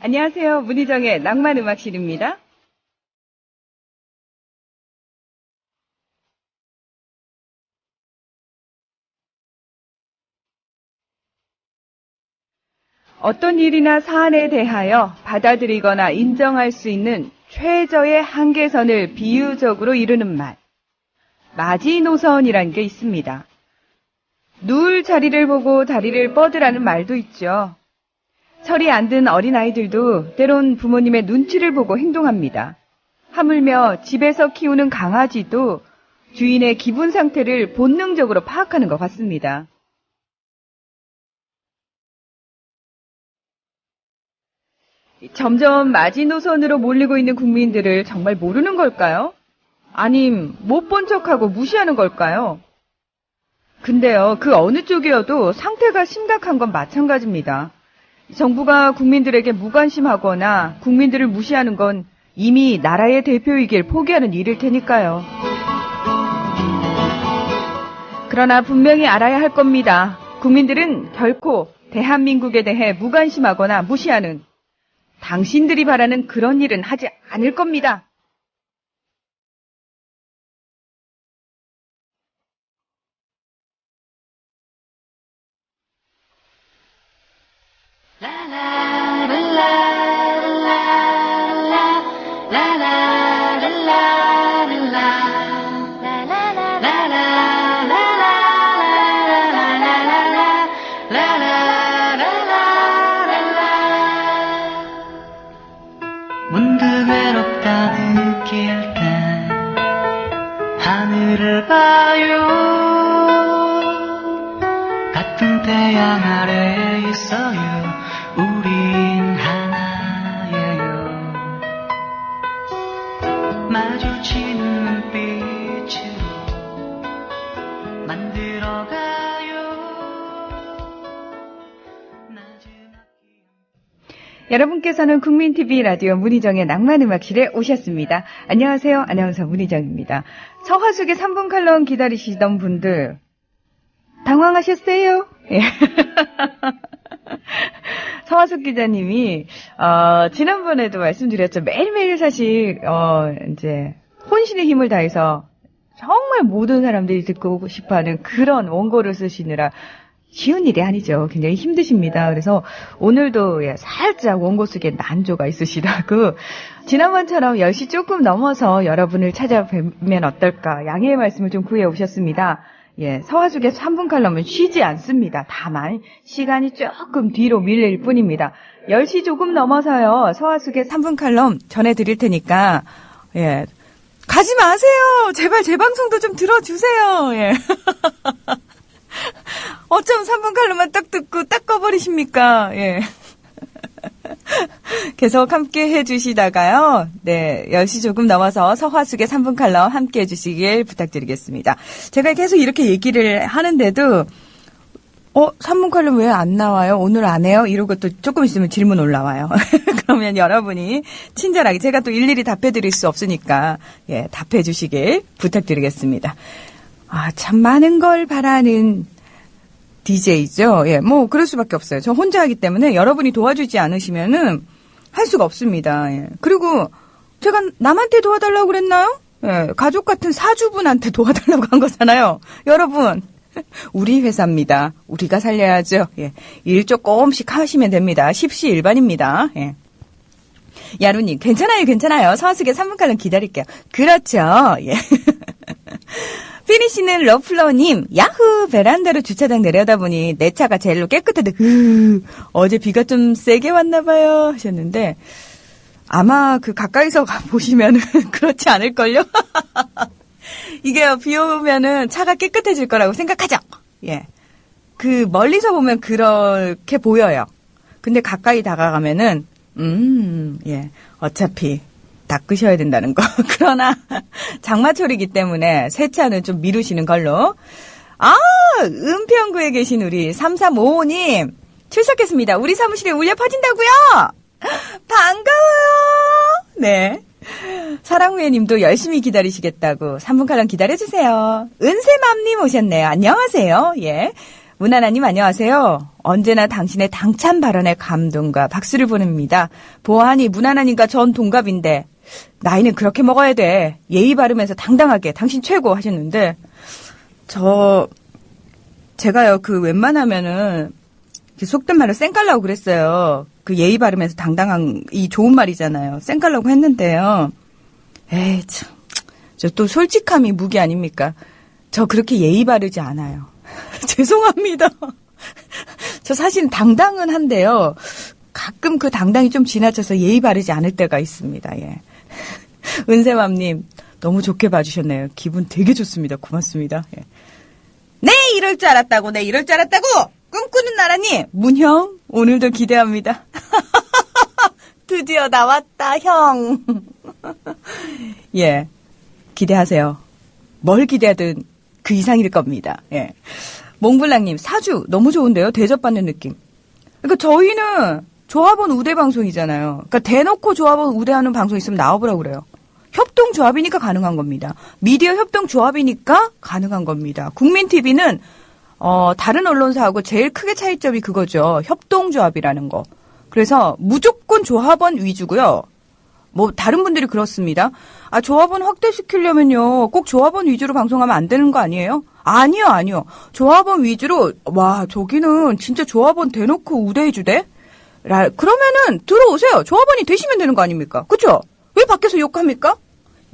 안녕하세요. 문희정의 낭만음악실입니다. 어떤 일이나 사안에 대하여 받아들이거나 인정할 수 있는 최저의 한계선을 비유적으로 이루는 말. 마지노선이란 게 있습니다. 누울 자리를 보고 다리를 뻗으라는 말도 있죠. 철이 안 든 어린아이들도 때론 부모님의 눈치를 보고 행동합니다. 하물며 집에서 키우는 강아지도 주인의 기분 상태를 본능적으로 파악하는 것 같습니다. 점점 마지노선으로 몰리고 있는 국민들을 정말 모르는 걸까요? 아님 못 본 척하고 무시하는 걸까요? 근데요, 그 어느 쪽이어도 상태가 심각한 건 마찬가지입니다. 정부가 국민들에게 무관심하거나 국민들을 무시하는 건 이미 나라의 대표이길 포기하는 일일 테니까요. 그러나 분명히 알아야 할 겁니다. 국민들은 결코 대한민국에 대해 무관심하거나 무시하는, 당신들이 바라는 그런 일은 하지 않을 겁니다. 문득 외롭다 느낄 때 하늘을 봐요. 같은 태양 아래에 있어요. 우린 하나예요. 마주치는 눈빛으로 만들어가요. 여러분께서는 국민TV 라디오 문희정의 낭만음악실에 오셨습니다. 안녕하세요. 아나운서 문희정입니다. 서화숙의 3분 칼럼 기다리시던 분들 당황하셨어요? 예. 서화숙 기자님이 지난번에도 말씀드렸죠. 매일매일 사실 이제 혼신의 힘을 다해서 정말 모든 사람들이 듣고 싶어하는 그런 원고를 쓰시느라 쉬운 일이 아니죠. 굉장히 힘드십니다. 그래서 오늘도 살짝 원고 속에 난조가 있으시다고 지난번처럼 10시 조금 넘어서 여러분을 찾아뵈면 어떨까 양해의 말씀을 좀 구해 오셨습니다. 서화숙의 3분 칼럼은 쉬지 않습니다. 다만 시간이 조금 뒤로 밀릴 뿐입니다. 10시 조금 넘어서요. 서화숙의 3분 칼럼 전해드릴 테니까 가지 마세요. 제발 제 방송도 좀 들어주세요. 어쩜 3분 칼럼만 딱 듣고 딱 꺼버리십니까? 계속 함께 해주시다가요. 10시 조금 넘어서 서화숙의 3분 칼럼 함께 해주시길 부탁드리겠습니다. 제가 계속 이렇게 얘기를 하는데도 3분 칼럼 왜 안 나와요? 오늘 안 해요? 이러고 또 조금 있으면 질문 올라와요. 그러면 여러분이 친절하게 제가 또 일일이 답해드릴 수 없으니까 답해 주시길 부탁드리겠습니다. 참 많은 걸 바라는 DJ죠. 뭐 그럴 수밖에 없어요. 저 혼자 하기 때문에 여러분이 도와주지 않으시면은 할 수가 없습니다. 그리고 제가 남한테 도와달라고 그랬나요? 가족 같은 사주분한테 도와달라고 한 거잖아요. 여러분, 우리 회사입니다. 우리가 살려야죠. 일 조금씩 하시면 됩니다. 십시일반입니다. 야루님, 괜찮아요. 서화숙의 3분 칼럼 기다릴게요. 그렇죠. 피니시는 러플러님, 야후! 베란다로 주차장 내려다보니 내 차가 제일로 깨끗하다. 어제 비가 좀 세게 왔나봐요. 하셨는데, 아마 가까이서 보시면은 그렇지 않을걸요? 이게요, 비 오면은 차가 깨끗해질 거라고 생각하죠? 멀리서 보면 그렇게 보여요. 근데 가까이 다가가면은, 어차피, 닦으셔야 된다는 거. 그러나 장마철이기 때문에 세차는 좀 미루시는 걸로. 은평구에 계신 우리 3355님 출석했습니다. 우리 사무실에 울려 퍼진다고요? 반가워요. 사랑후회님도 열심히 기다리시겠다고 3분 칼럼 기다려주세요. 은세맘님 오셨네요. 안녕하세요. 문하나님 안녕하세요. 언제나 당신의 당찬 발언에 감동과 박수를 보냅니다. 보아하니 문하나님과 전 동갑인데 나이는 그렇게 먹어야 돼. 예의 바르면서 당당하게 당신 최고 하셨는데 제가요 웬만하면은 속된 말로 쌩깔라고 그랬어요. 그 예의 바르면서 당당한 이 좋은 말이잖아요. 쌩깔라고 했는데요. 에이 참, 저 또 솔직함이 무기 아닙니까? 저 그렇게 예의 바르지 않아요. 죄송합니다. 저 사실 당당은 한데요. 가끔 그 당당이 좀 지나쳐서 예의 바르지 않을 때가 있습니다. 예. 은세맘님 너무 좋게 봐주셨네요. 기분 되게 좋습니다. 고맙습니다. 예. 네 이럴 줄 알았다고. 네 이럴 줄 알았다고. 꿈꾸는 나라님 문형 오늘도 기대합니다. 드디어 나왔다 형. 예 기대하세요. 뭘 기대하든 그 이상일 겁니다. 예. 몽블랑님 사주 너무 좋은데요. 대접받는 느낌. 그러니까 저희는 조합원 우대 방송이잖아요. 그러니까 대놓고 조합원 우대하는 방송 있으면 나와보라고 그래요. 협동조합이니까 가능한 겁니다. 미디어 협동조합이니까 가능한 겁니다. 국민TV는 다른 언론사하고 제일 크게 차이점이 그거죠. 협동조합이라는 거. 그래서 무조건 조합원 위주고요. 뭐 다른 분들이 그렇습니다. 아 조합원 확대시키려면요. 꼭 조합원 위주로 방송하면 안 되는 거 아니에요? 아니요. 조합원 위주로 와 저기는 진짜 조합원 대놓고 우대해주대? 그러면은 들어오세요. 조합원이 되시면 되는 거 아닙니까? 그쵸? 왜 밖에서 욕합니까?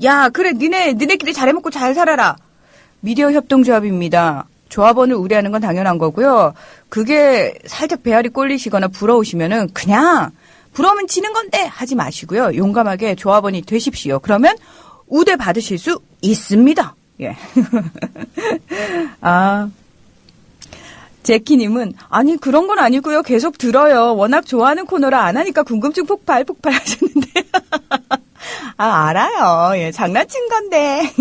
야 그래 니네끼리 잘해먹고 잘 살아라. 미디어 협동조합입니다. 조합원을 우대하는 건 당연한 거고요. 그게 살짝 배알이 꼴리시거나 부러우시면은 그냥 부러우면 지는 건데 하지 마시고요. 용감하게 조합원이 되십시오. 그러면 우대 받으실 수 있습니다. 예. 아. 제키님은 아니 그런 건 아니고요. 계속 들어요. 워낙 좋아하는 코너라 안 하니까 궁금증 폭발 하셨는데. 아 알아요. 예, 장난친 건데.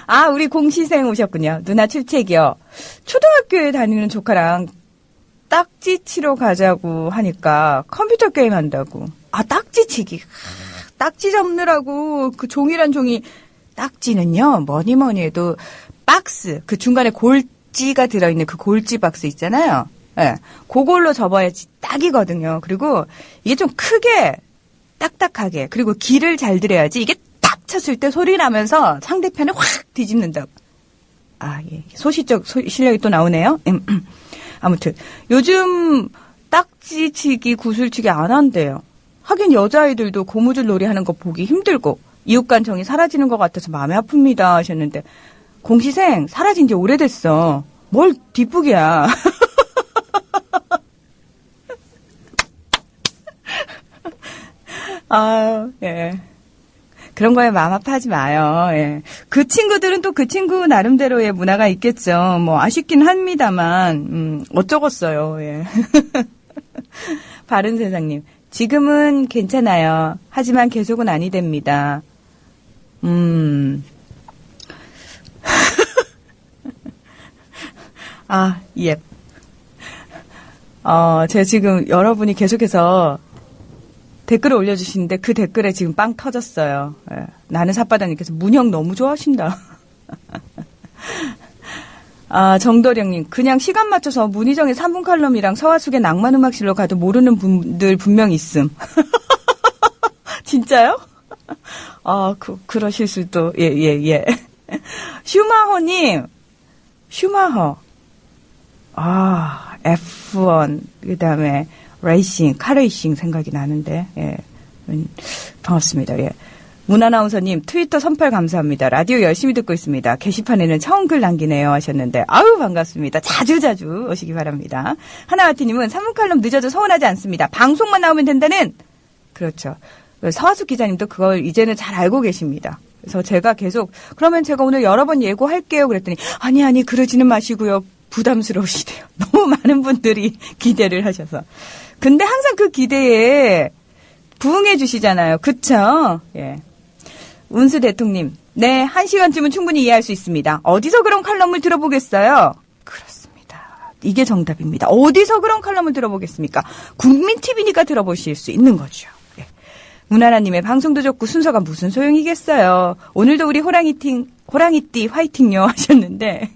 아 우리 공시생 오셨군요. 누나 출첵이요. 초등학교에 다니는 조카랑 딱지 치러 가자고 하니까 컴퓨터 게임 한다고. 아 딱지치기. 딱지 접느라고 그 종이란 종이. 딱지는요 뭐니 해도 박스 그 중간에 골지가 들어있는 그 골지 박스 있잖아요. 예, 그걸로 접어야지 딱이거든요. 그리고 이게 좀 크게 딱딱하게 그리고 길을 잘 들여야지 이게 딱 쳤을 때 소리 나면서 상대편을 확 뒤집는다고. 아 예, 소시적 실력이 또 나오네요. 아무튼 요즘 딱지치기 구슬치기 안 한대요. 하긴 여자아이들도 고무줄 놀이 하는 거 보기 힘들고 이웃간 정이 사라지는 것 같아서 마음이 아픕니다 하셨는데 공시생 사라진 지 오래됐어. 뭘 뒷북이야. 아, 예. 그런 거에 마음 아파하지 마요. 예. 그 친구들은 또 그 친구 나름대로의 문화가 있겠죠. 뭐 아쉽긴 합니다만 어쩌겠어요. 예. 바른 세상님. 지금은 괜찮아요. 하지만 계속은 아니 됩니다. 아, 예. 제가 지금 여러분이 계속해서 댓글을 올려주시는데 그 댓글에 지금 빵 터졌어요. 예. 나는 삿바다님께서 문형 너무 좋아하신다. 아, 정도령님, 그냥 시간 맞춰서 문희정의 3분 칼럼이랑 서화숙의 낭만음악실로 가도 모르는 분들 분명 있음. 진짜요? 아, 그러실 수도, 예. 슈마허님, 슈마허. 아, F1, 그 다음에, 레이싱, 카레이싱 생각이 나는데, 예. 반갑습니다, 예. 문아나운서님, 트위터 선팔 감사합니다. 라디오 열심히 듣고 있습니다. 게시판에는 처음 글 남기네요 하셨는데, 아유, 반갑습니다. 자주 오시기 바랍니다. 하나와티님은 3분 칼럼 늦어도 서운하지 않습니다. 방송만 나오면 된다는, 그렇죠. 서하숙 기자님도 그걸 이제는 잘 알고 계십니다. 그래서 제가 계속 그러면 제가 오늘 여러 번 예고할게요 그랬더니 아니 그러지는 마시고요. 부담스러우시대요. 너무 많은 분들이 기대를 하셔서. 근데 항상 그 기대에 부응해 주시잖아요. 그쵸? 예. 운수 대통님. 네, 1시간쯤은 충분히 이해할 수 있습니다. 어디서 그런 칼럼을 들어보겠어요? 그렇습니다. 이게 정답입니다. 어디서 그런 칼럼을 들어보겠습니까? 국민TV니까 들어보실 수 있는 거죠. 문하나님의 방송도 좋고 순서가 무슨 소용이겠어요. 오늘도 우리 호랑이띠 화이팅요 하셨는데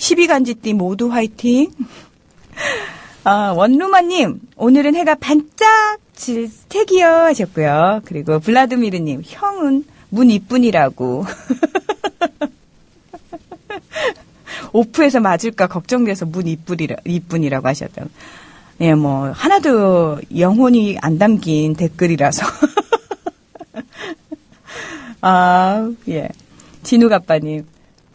12간지띠 모두 화이팅. 원루마님, 오늘은 해가 반짝 질 테기요 하셨고요. 그리고 블라드미르님, 형은 문 이쁜이라고. 오프에서 맞을까 걱정돼서 문 이쁜이라고 하셨다고. 예, 뭐, 하나도 영혼이 안 담긴 댓글이라서. 예. 진욱아빠님.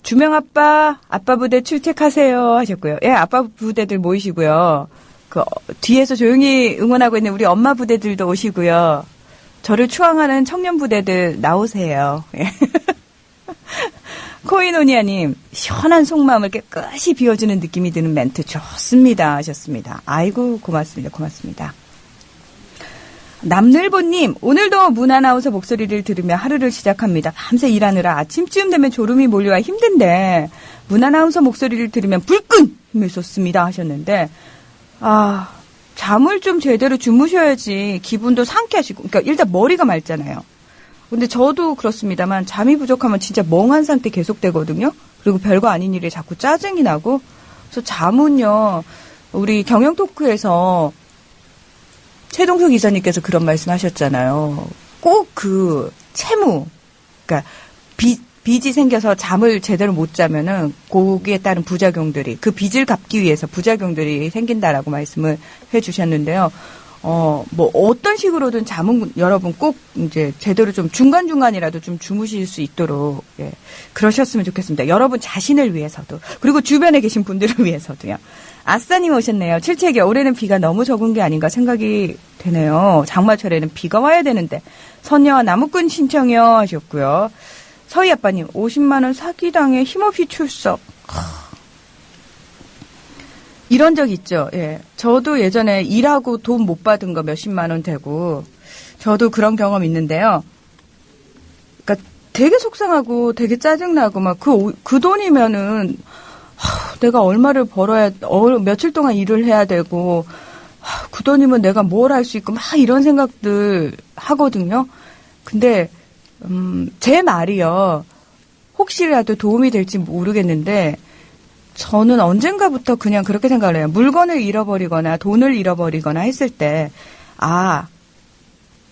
주명아빠, 아빠 부대 출첵하세요 하셨고요. 예, 아빠 부대들 모이시고요. 뒤에서 조용히 응원하고 있는 우리 엄마 부대들도 오시고요. 저를 추앙하는 청년 부대들 나오세요. 예. 코이노니아님, 시원한 속마음을 깨끗이 비워주는 느낌이 드는 멘트 좋습니다 하셨습니다. 아이고, 고맙습니다. 남늘보님, 오늘도 문아나운서 목소리를 들으며 하루를 시작합니다. 밤새 일하느라 아침쯤 되면 졸음이 몰려와 힘든데 문아나운서 목소리를 들으면 불끈 힘을 쏟습니다 하셨는데, 잠을 좀 제대로 주무셔야지 기분도 상쾌하시고, 그러니까 일단 머리가 맑잖아요. 근데 저도 그렇습니다만 잠이 부족하면 진짜 멍한 상태 계속되거든요. 그리고 별거 아닌 일에 자꾸 짜증이 나고. 그래서 잠은요, 우리 경영토크에서 최동석 이사님께서 그런 말씀하셨잖아요. 꼭 채무, 그러니까 빚이 생겨서 잠을 제대로 못 자면은 거기에 따른 부작용들이, 그 빚을 갚기 위해서 부작용들이 생긴다라고 말씀을 해주셨는데요. 뭐 어떤 식으로든 잠은 여러분 꼭 이제 제대로 좀 중간중간이라도 좀 주무실 수 있도록, 예, 그러셨으면 좋겠습니다. 여러분 자신을 위해서도, 그리고 주변에 계신 분들을 위해서도요. 아싸님 오셨네요. 칠책이 올해는 비가 너무 적은 게 아닌가 생각이 되네요. 장마철에는 비가 와야 되는데. 선녀와 나무꾼 신청이요 하셨고요. 서희 아빠님, 50만 원 사기당해 힘없이 출석. 이런 적 있죠. 예. 저도 예전에 일하고 돈 못 받은 거 몇십만 원 되고, 저도 그런 경험 있는데요. 그러니까 되게 속상하고 되게 짜증나고 막 그 돈이면은 내가 얼마를 벌어야, 며칠 동안 일을 해야 되고, 그 돈이면 내가 뭘 할 수 있고 막 이런 생각들 하거든요. 근데 제 말이요, 혹시라도 도움이 될지 모르겠는데 저는 언젠가부터 그냥 그렇게 생각을 해요. 물건을 잃어버리거나 돈을 잃어버리거나 했을 때,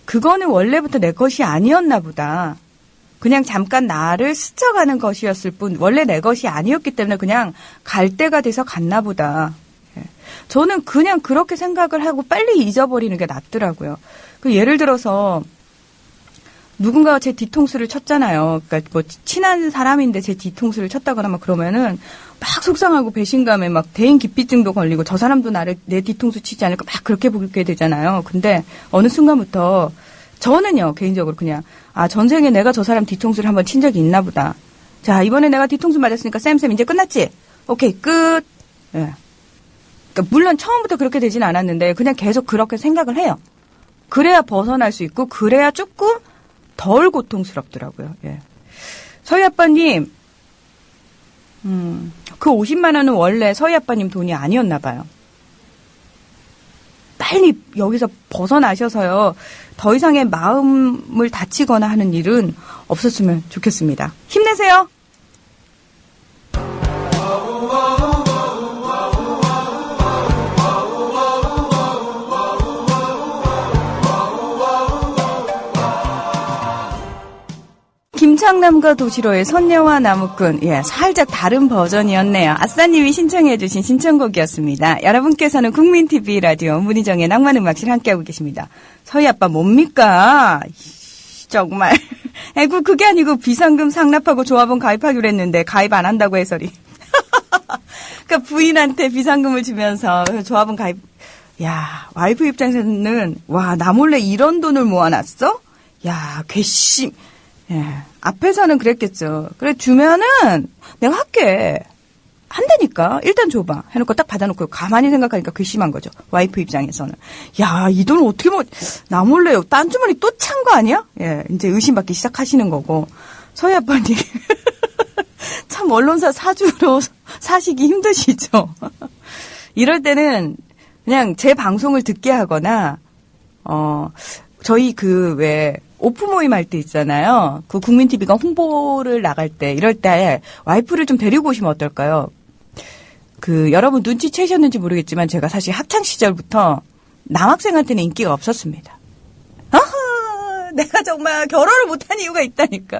그거는 원래부터 내 것이 아니었나 보다. 그냥 잠깐 나를 스쳐가는 것이었을 뿐 원래 내 것이 아니었기 때문에 그냥 갈 때가 돼서 갔나 보다. 저는 그냥 그렇게 생각을 하고 빨리 잊어버리는 게 낫더라고요. 예를 들어서 누군가가 제 뒤통수를 쳤잖아요. 그러니까 뭐 친한 사람인데 제 뒤통수를 쳤다거나 막 그러면은 막 속상하고 배신감에 막 대인 기피증도 걸리고 저 사람도 내 뒤통수 치지 않을까 막 그렇게 보게 되잖아요. 근데 어느 순간부터 저는요, 개인적으로 그냥, 전생에 내가 저 사람 뒤통수를 한번 친 적이 있나 보다. 자, 이번에 내가 뒤통수 맞았으니까 쌤 이제 끝났지? 오케이, 끝. 예. 그러니까 물론 처음부터 그렇게 되진 않았는데 그냥 계속 그렇게 생각을 해요. 그래야 벗어날 수 있고 그래야 조금 덜 고통스럽더라고요. 예. 서희 아빠님, 그 50만 원은 원래 서희 아빠님 돈이 아니었나 봐요. 빨리 여기서 벗어나셔서요, 더 이상의 마음을 다치거나 하는 일은 없었으면 좋겠습니다. 힘내세요. 김창남과 도시로의 선녀와 나무꾼, 예, 살짝 다른 버전이었네요. 아싸님이 신청해주신 신청곡이었습니다. 여러분께서는 국민TV 라디오 문희정의 낭만음악실 함께하고 계십니다. 서희 아빠 뭡니까? 정말. 아이고, 그게 아니고 비상금 상납하고 조합원 가입하기로 했는데 가입 안 한다고 해서리. 그러니까 부인한테 비상금을 주면서 조합원 가입. 야, 와이프 입장에서는 와, 나 몰래 이런 돈을 모아놨어? 야, 괘씸. 예, 앞에서는 그랬겠죠. 그래, 주면은 내가 할게. 한다니까. 일단 줘봐. 해놓고 딱 받아놓고 가만히 생각하니까 괘씸한 거죠. 와이프 입장에서는. 야, 이 돈을 어떻게 나 몰래 딴 주머니 또 찬 거 아니야? 예, 이제 의심받기 시작하시는 거고. 서희 아빠님. 참 언론사 사주로 사시기 힘드시죠? 이럴 때는 그냥 제 방송을 듣게 하거나, 저희 오프 모임 할 때 있잖아요. 국민TV가 홍보를 나갈 때, 이럴 때 와이프를 좀 데리고 오시면 어떨까요? 여러분 눈치채셨는지 모르겠지만 제가 사실 학창 시절부터 남학생한테는 인기가 없었습니다. 내가 정말 결혼을 못한 이유가 있다니까.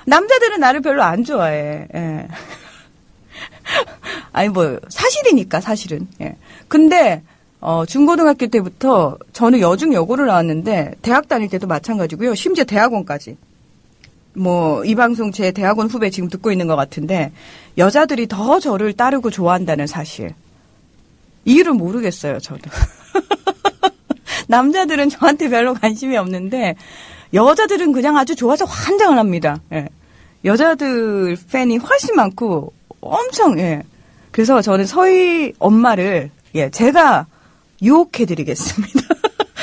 남자들은 나를 별로 안 좋아해. 예. 아니 사실이니까 사실은. 예. 근데 중고등학교 때부터 저는 여중 여고를 나왔는데 대학 다닐 때도 마찬가지고요. 심지어 대학원까지. 이 방송 제 대학원 후배 지금 듣고 있는 것 같은데 여자들이 더 저를 따르고 좋아한다는 사실. 이유를 모르겠어요, 저도. 남자들은 저한테 별로 관심이 없는데 여자들은 그냥 아주 좋아서 환장을 합니다. 예. 여자들 팬이 훨씬 많고 엄청 그래서 저는 서희 엄마를 제가 유혹해드리겠습니다.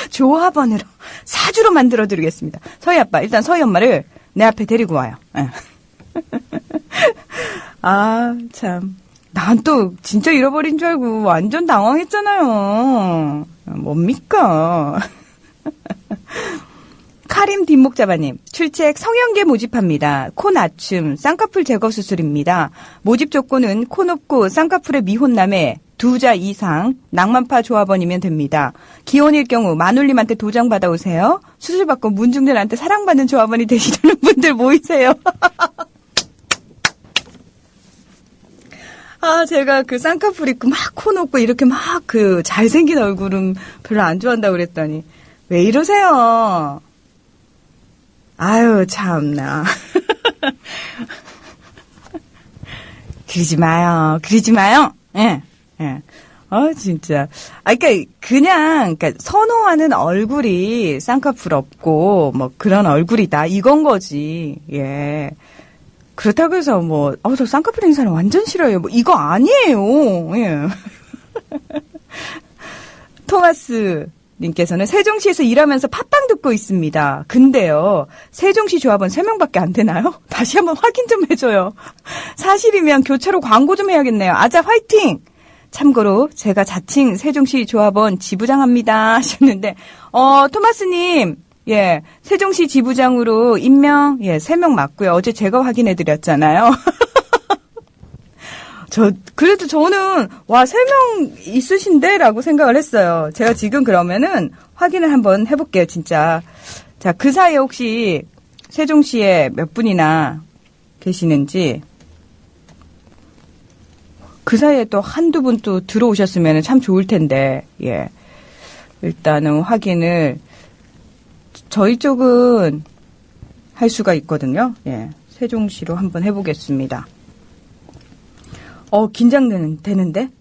조합원으로 사주로 만들어드리겠습니다. 서희 아빠 일단 서희 엄마를 내 앞에 데리고 와요. 예. 아 참. 난 또 진짜 잃어버린 줄 알고 완전 당황했잖아요. 뭡니까? 카림 뒷목자바님, 출첵 성형계 모집합니다. 코 낮춤, 쌍꺼풀 제거 수술입니다. 모집 조건은 코 높고 쌍꺼풀의 미혼남에 2자 이상, 낭만파 조합원이면 됩니다. 기혼일 경우 마눌님한테 도장 받아오세요. 수술받고 문중들한테 사랑받는 조합원이 되시려는 분들 모이세요. 제가 그 쌍꺼풀 있고 막 코 높고 이렇게 막 잘생긴 얼굴은 별로 안 좋아한다고 그랬더니 왜 이러세요? 아유, 참나. 그러지 마요. 예. 진짜. 그러니까 선호하는 얼굴이 쌍꺼풀 없고, 그런 얼굴이다. 이건 거지. 예. 그렇다고 해서 저 쌍꺼풀 있는 사람 완전 싫어요. 이거 아니에요. 예. 토마스 님께서는 세종시에서 일하면서 팟빵 듣고 있습니다. 근데요, 세종시 조합원 3명밖에 안 되나요? 다시 한번 확인 좀 해줘요. 사실이면 교차로 광고 좀 해야겠네요. 아자 화이팅! 참고로 제가 자칭 세종시 조합원 지부장합니다 하셨는데 토마스님 세종시 지부장으로 임명 3명 맞고요. 어제 제가 확인해드렸잖아요. 그래도 저는, 3명 있으신데? 라고 생각을 했어요. 제가 지금 그러면은 확인을 한번 해볼게요, 진짜. 자, 그 사이에 혹시 세종시에 몇 분이나 계시는지, 그 사이에 또 한두 분 또 들어오셨으면 참 좋을 텐데, 일단은 확인을, 저희 쪽은 할 수가 있거든요. 세종시로 한번 해보겠습니다. 긴장되는데?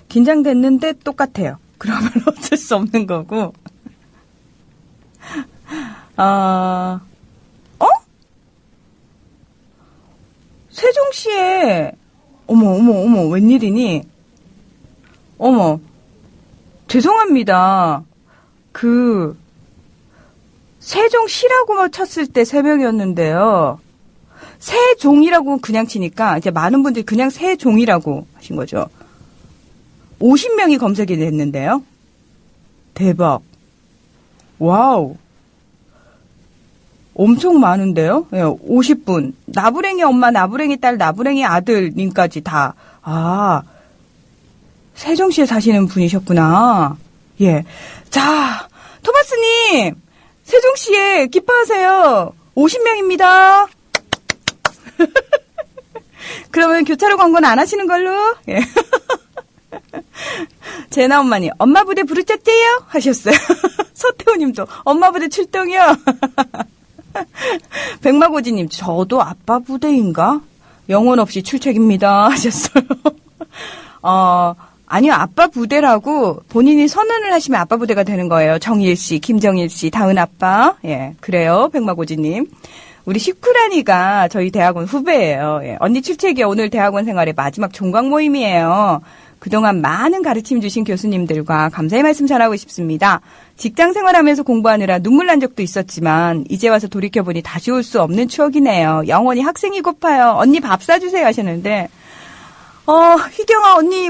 긴장됐는데 똑같아요. 그러면 어쩔 수 없는 거고. 세종시에, 어머, 웬일이니? 죄송합니다. 세종시라고만 쳤을 때 3명이었는데요. 세종이라고 그냥 치니까 이제 많은 분들이 그냥 세종이라고 하신 거죠. 50명이 검색이 됐는데요. 대박. 와우. 엄청 많은데요. 50분. 나부랭이 엄마, 나부랭이 딸, 나부랭이 아들님까지 다. 세종시에 사시는 분이셨구나. 자, 토마스님, 세종시에 기뻐하세요. 50명입니다. 그러면 교차로 광고는 안 하시는 걸로? 제나 엄마님, 엄마 부대 부르셨대요? 하셨어요. 서태호님도, 엄마 부대 출동이요? 백마고지님, 저도 아빠 부대인가? 영혼 없이 출첵입니다. 하셨어요. 아니요, 아빠 부대라고 본인이 선언을 하시면 아빠 부대가 되는 거예요. 정일씨, 김정일씨, 다은 아빠. 그래요, 백마고지님. 우리 시쿠라니가 저희 대학원 후배예요. 언니 출첵이 오늘 대학원 생활의 마지막 종강 모임이에요. 그동안 많은 가르침 주신 교수님들과 감사의 말씀 전하고 싶습니다. 직장 생활하면서 공부하느라 눈물 난 적도 있었지만 이제 와서 돌이켜보니 다시 올 수 없는 추억이네요. 영원히 학생이 고파요. 언니 밥 사주세요 하셨는데 희경아 언니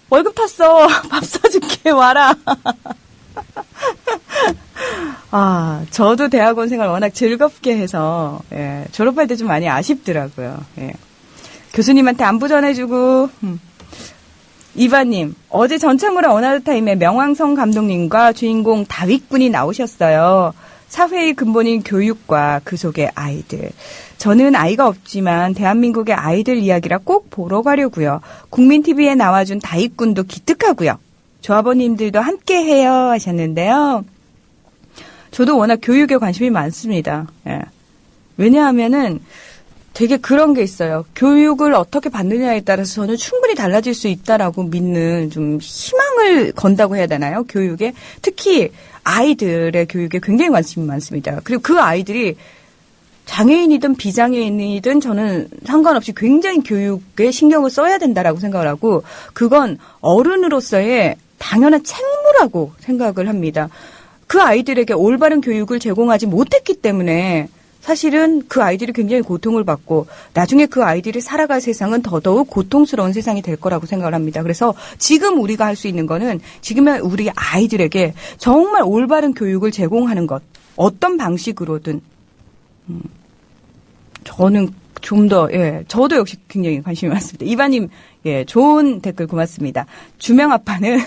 월급 탔어. 밥 사줄게 와라. 저도 대학원 생활 워낙 즐겁게 해서 졸업할 때 좀 많이 아쉽더라고요. 교수님한테 안부 전해주고 이바님, 어제 전창물의 어나더타임에 명왕성 감독님과 주인공 다윗군이 나오셨어요. 사회의 근본인 교육과 그 속의 아이들. 저는 아이가 없지만 대한민국의 아이들 이야기라 꼭 보러 가려고요. 국민TV에 나와준 다윗군도 기특하고요. 조합원님들도 함께해요 하셨는데요. 저도 워낙 교육에 관심이 많습니다. 예. 왜냐하면은 되게 그런 게 있어요. 교육을 어떻게 받느냐에 따라서 저는 충분히 달라질 수 있다라고 믿는 좀 희망을 건다고 해야 되나요? 교육에. 특히 아이들의 교육에 굉장히 관심이 많습니다. 그리고 그 아이들이 장애인이든 비장애인이든 저는 상관없이 굉장히 교육에 신경을 써야 된다라고 생각을 하고 그건 어른으로서의 당연한 책무라고 생각을 합니다. 그 아이들에게 올바른 교육을 제공하지 못했기 때문에 사실은 그 아이들이 굉장히 고통을 받고 나중에 그 아이들이 살아갈 세상은 더더욱 고통스러운 세상이 될 거라고 생각을 합니다. 그래서 지금 우리가 할 수 있는 거는 지금의 우리 아이들에게 정말 올바른 교육을 제공하는 것. 어떤 방식으로든. 저는 좀 더, 예, 저도 역시 굉장히 관심이 많습니다. 이바님, 예, 좋은 댓글 고맙습니다. 주명아빠는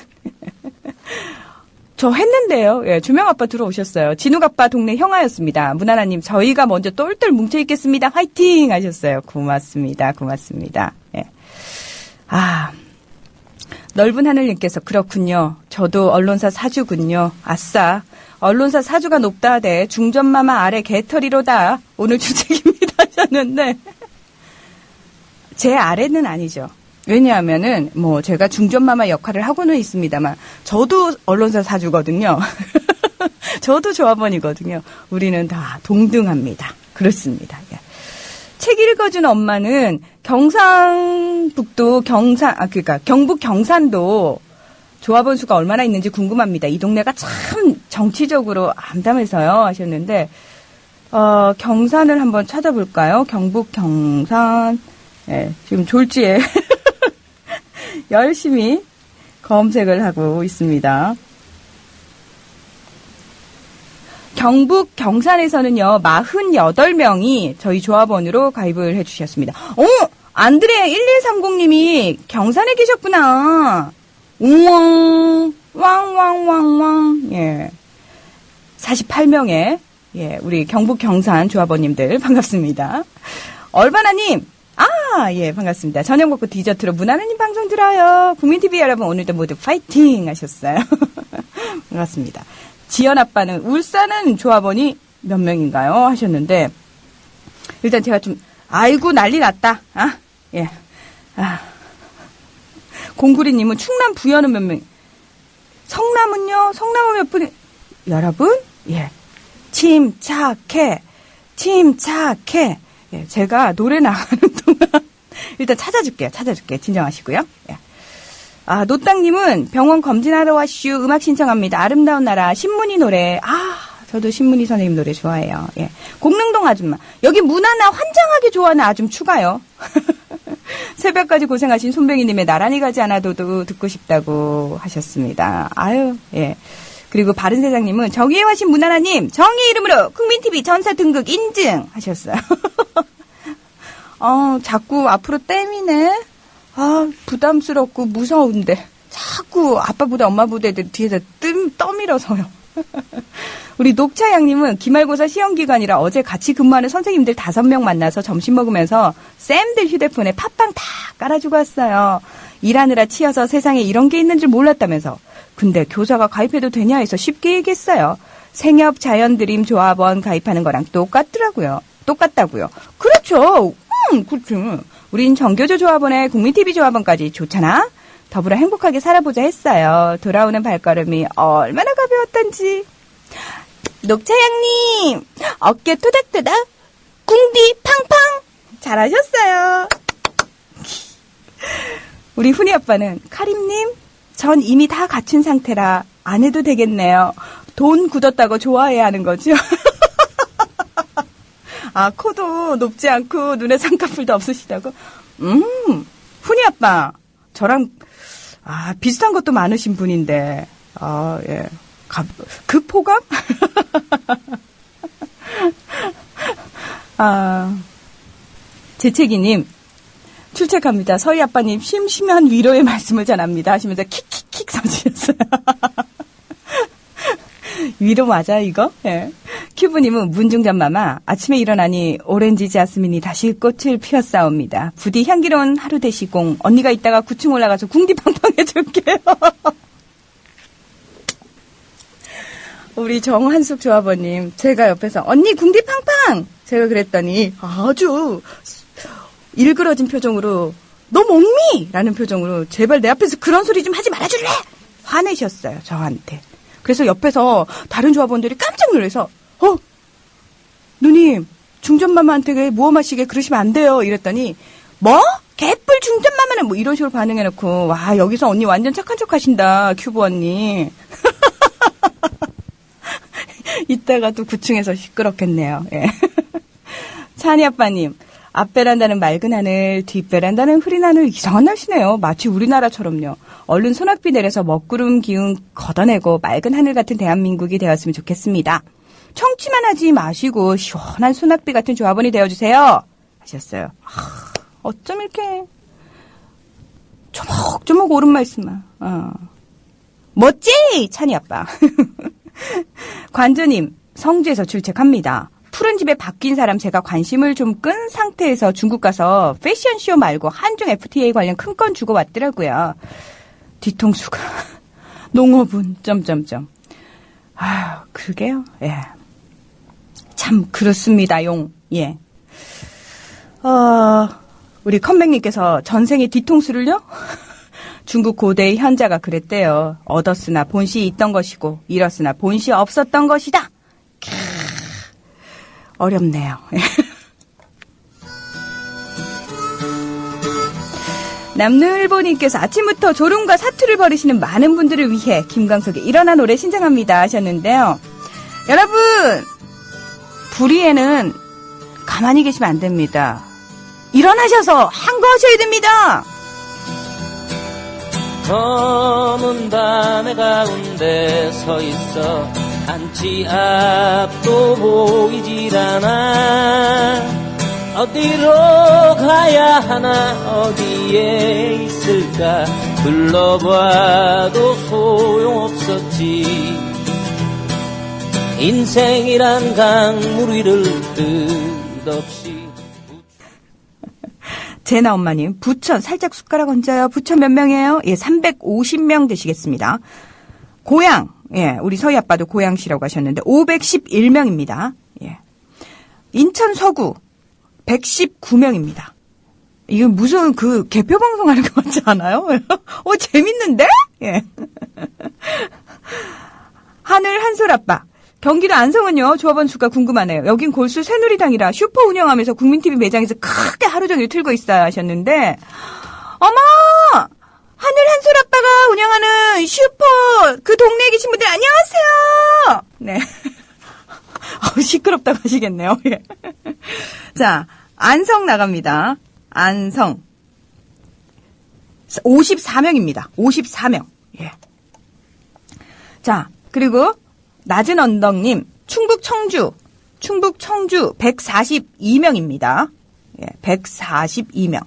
저 했는데요. 예, 주명아빠 들어오셨어요. 진욱아빠 동네 형아였습니다. 문하나님, 저희가 먼저 똘똘 뭉쳐있겠습니다. 화이팅! 하셨어요. 고맙습니다. 고맙습니다. 예. 아, 넓은 하늘님께서 그렇군요. 저도 언론사 사주군요. 아싸. 언론사 사주가 높다 하되 중전마마 아래 개털이로다. 오늘 주책입니다 하셨는데 제 아래는 아니죠. 왜냐하면은 뭐 제가 중전마마 역할을 하고는 있습니다만 저도 언론사 사주거든요. 저도 조합원이거든요. 우리는 다 동등합니다. 그렇습니다. 예. 책 읽어준 엄마는 경상북도 그러니까 경북 경산도 조합원 수가 얼마나 있는지 궁금합니다. 이 동네가 참 정치적으로 암담해서요 하셨는데 경산을 한번 찾아볼까요? 경북 경산. 예, 지금 졸지에 열심히 검색을 하고 있습니다. 경북 경산에서는요, 48명이 저희 조합원으로 가입을 해주셨습니다. 안드레 1130님이 경산에 계셨구나. 우왕, 왕왕왕왕. 예. 48명의, 예, 우리 경북 경산 조합원님들 반갑습니다. 얼바나님, 예, 반갑습니다. 저녁 먹고 디저트로 문하나님 방송 들어요. 국민TV 여러분, 오늘도 모두 파이팅 하셨어요. 반갑습니다. 지연 아빠는 울산은 조합원이 몇 명인가요? 하셨는데, 일단 제가 좀, 아이고, 난리 났다. 예. 공구리님은 충남 부여는 몇 명, 성남은요? 성남은 몇 분이, 여러분? 예. 침착해. 예, 제가 노래 나가는 동안 일단 찾아줄게요. 진정하시고요. 예. 노땅님은 병원 검진하러 왔슈. 음악 신청합니다. 아름다운 나라 신문이 노래. 저도 신문이 선생님 노래 좋아해요. 예. 공릉동 아줌마. 여기 문화나 환장하게 좋아하는 아줌 추가요. 새벽까지 고생하신 손뱅이님의 나란히 가지 않아도도 듣고 싶다고 하셨습니다. 예. 그리고 바른세상님은 정의에 와신 문하나님 정의 이름으로 국민TV 전사 등극 인증 하셨어요. 자꾸 앞으로 땜이네. 부담스럽고 무서운데 자꾸 아빠보다 엄마보다 애들 뒤에서 떠밀어서요. 우리 녹차양님은 기말고사 시험기간이라 어제 같이 근무하는 선생님들 5명 만나서 점심 먹으면서 쌤들 휴대폰에 팟빵 다 깔아주고 왔어요. 일하느라 치여서 세상에 이런 게 있는 줄 몰랐다면서. 근데 교사가 가입해도 되냐 해서 쉽게 얘기했어요. 생협 자연드림 조합원 가입하는 거랑 똑같다고요. 그렇죠. 그렇죠. 우린 정교조 조합원에 국민TV 조합원까지 좋잖아. 더불어 행복하게 살아보자 했어요. 돌아오는 발걸음이 얼마나 가벼웠던지. 녹차양님 어깨 토닥토닥 궁디 팡팡 잘하셨어요. 우리 훈이 아빠는 카림님 전 이미 다 갖춘 상태라 안 해도 되겠네요. 돈 굳었다고 좋아해야 하는 거죠. 코도 높지 않고 눈에 쌍꺼풀도 없으시다고. 훈이 아빠 저랑 비슷한 것도 많으신 분인데 예. 극호감? 재채기님 출첵합니다. 서희 아빠님 심심한 위로의 말씀을 전합니다 하시면서 킥킥킥 써주셨어요. 위로 맞아 이거? 예. 큐브님은 문중전마마 아침에 일어나니 오렌지 자스민이 다시 꽃을 피웠사옵니다. 부디 향기로운 하루 되시공. 언니가 이따가 9층 올라가서 궁디팡팡 해줄게요. 우리 정한숙 조합원님 제가 옆에서 언니 궁디팡팡 제가 그랬더니 아주 일그러진 표정으로 너 먹니? 라는 표정으로 제발 내 앞에서 그런 소리 좀 하지 말아줄래? 화내셨어요 저한테. 그래서 옆에서 다른 조합원들이 깜짝 놀라서 누님 중전마마한테 모험하시게 그러시면 안 돼요 이랬더니 뭐? 개뿔 중전마마는 뭐 이런 식으로 반응해놓고 와 여기서 언니 완전 착한 척 하신다 큐브 언니. 이따가 또 9층에서 시끄럽겠네요. 예. 찬이 아빠님 앞 베란다는 맑은 하늘, 뒷 베란다는 흐린 하늘 이상한 날씨네요. 마치 우리나라처럼요. 얼른 소낙비 내려서 먹구름 기운 걷어내고 맑은 하늘 같은 대한민국이 되었으면 좋겠습니다. 청취만 하지 마시고 시원한 소낙비 같은 조합원이 되어주세요. 하셨어요. 어쩜 이렇게 조목조목 옳은 말씀만. 멋지! 찬이 아빠. 관조님 성주에서 출첵합니다. 푸른 집에 바뀐 사람 제가 관심을 좀 끈 상태에서 중국 가서 패션쇼 말고 한중 FTA 관련 큰 건 주고 왔더라고요. 뒤통수가 농어분 점점점. 아유 그러게요. 예. 참 그렇습니다용. 예. 우리 컴백님께서 전생의 뒤통수를요? 중국 고대의 현자가 그랬대요. 얻었으나 본시 있던 것이고 잃었으나 본시 없었던 것이다. 어렵네요. 남늘보님께서 아침부터 졸음과 사투를 벌이시는 많은 분들을 위해 김광석의 일어나 노래 신청합니다 하셨는데요. 여러분 불의에는 가만히 계시면 안 됩니다. 일어나셔서 한거하셔야 됩니다. 검은 밤의 가운데 서 있어 한치 앞도 보이질 않아. 어디로 가야 하나 어디에 있을까 불러봐도 소용없었지. 인생이란 강물 위를 끝없이. 제나 엄마님, 부천 살짝 숟가락 얹어요. 부천 몇 명이에요? 예, 350명 되시겠습니다. 고양, 예, 우리 서희 아빠도 고양시라고 하셨는데 511명입니다. 예. 인천 서구 119명입니다. 이거 무슨 그 개표 방송하는 것 같지 않아요? 재밌는데? 예. 하늘 한솔 아빠. 경기도 안성은요, 조합원 수가 궁금하네요. 여긴 골수 새누리당이라 슈퍼 운영하면서 국민TV 매장에서 크게 하루 종일 틀고 있어야 하셨는데, 어머! 하늘 한솔 아빠가 운영하는 슈퍼, 그 동네에 계신 분들 안녕하세요! 네. 시끄럽다고 하시겠네요. 예. 자, 안성 나갑니다. 안성. 54명입니다. 54명. 예. 자, 그리고, 낮은 언덕님, 충북 청주 142명입니다. 예, 142명.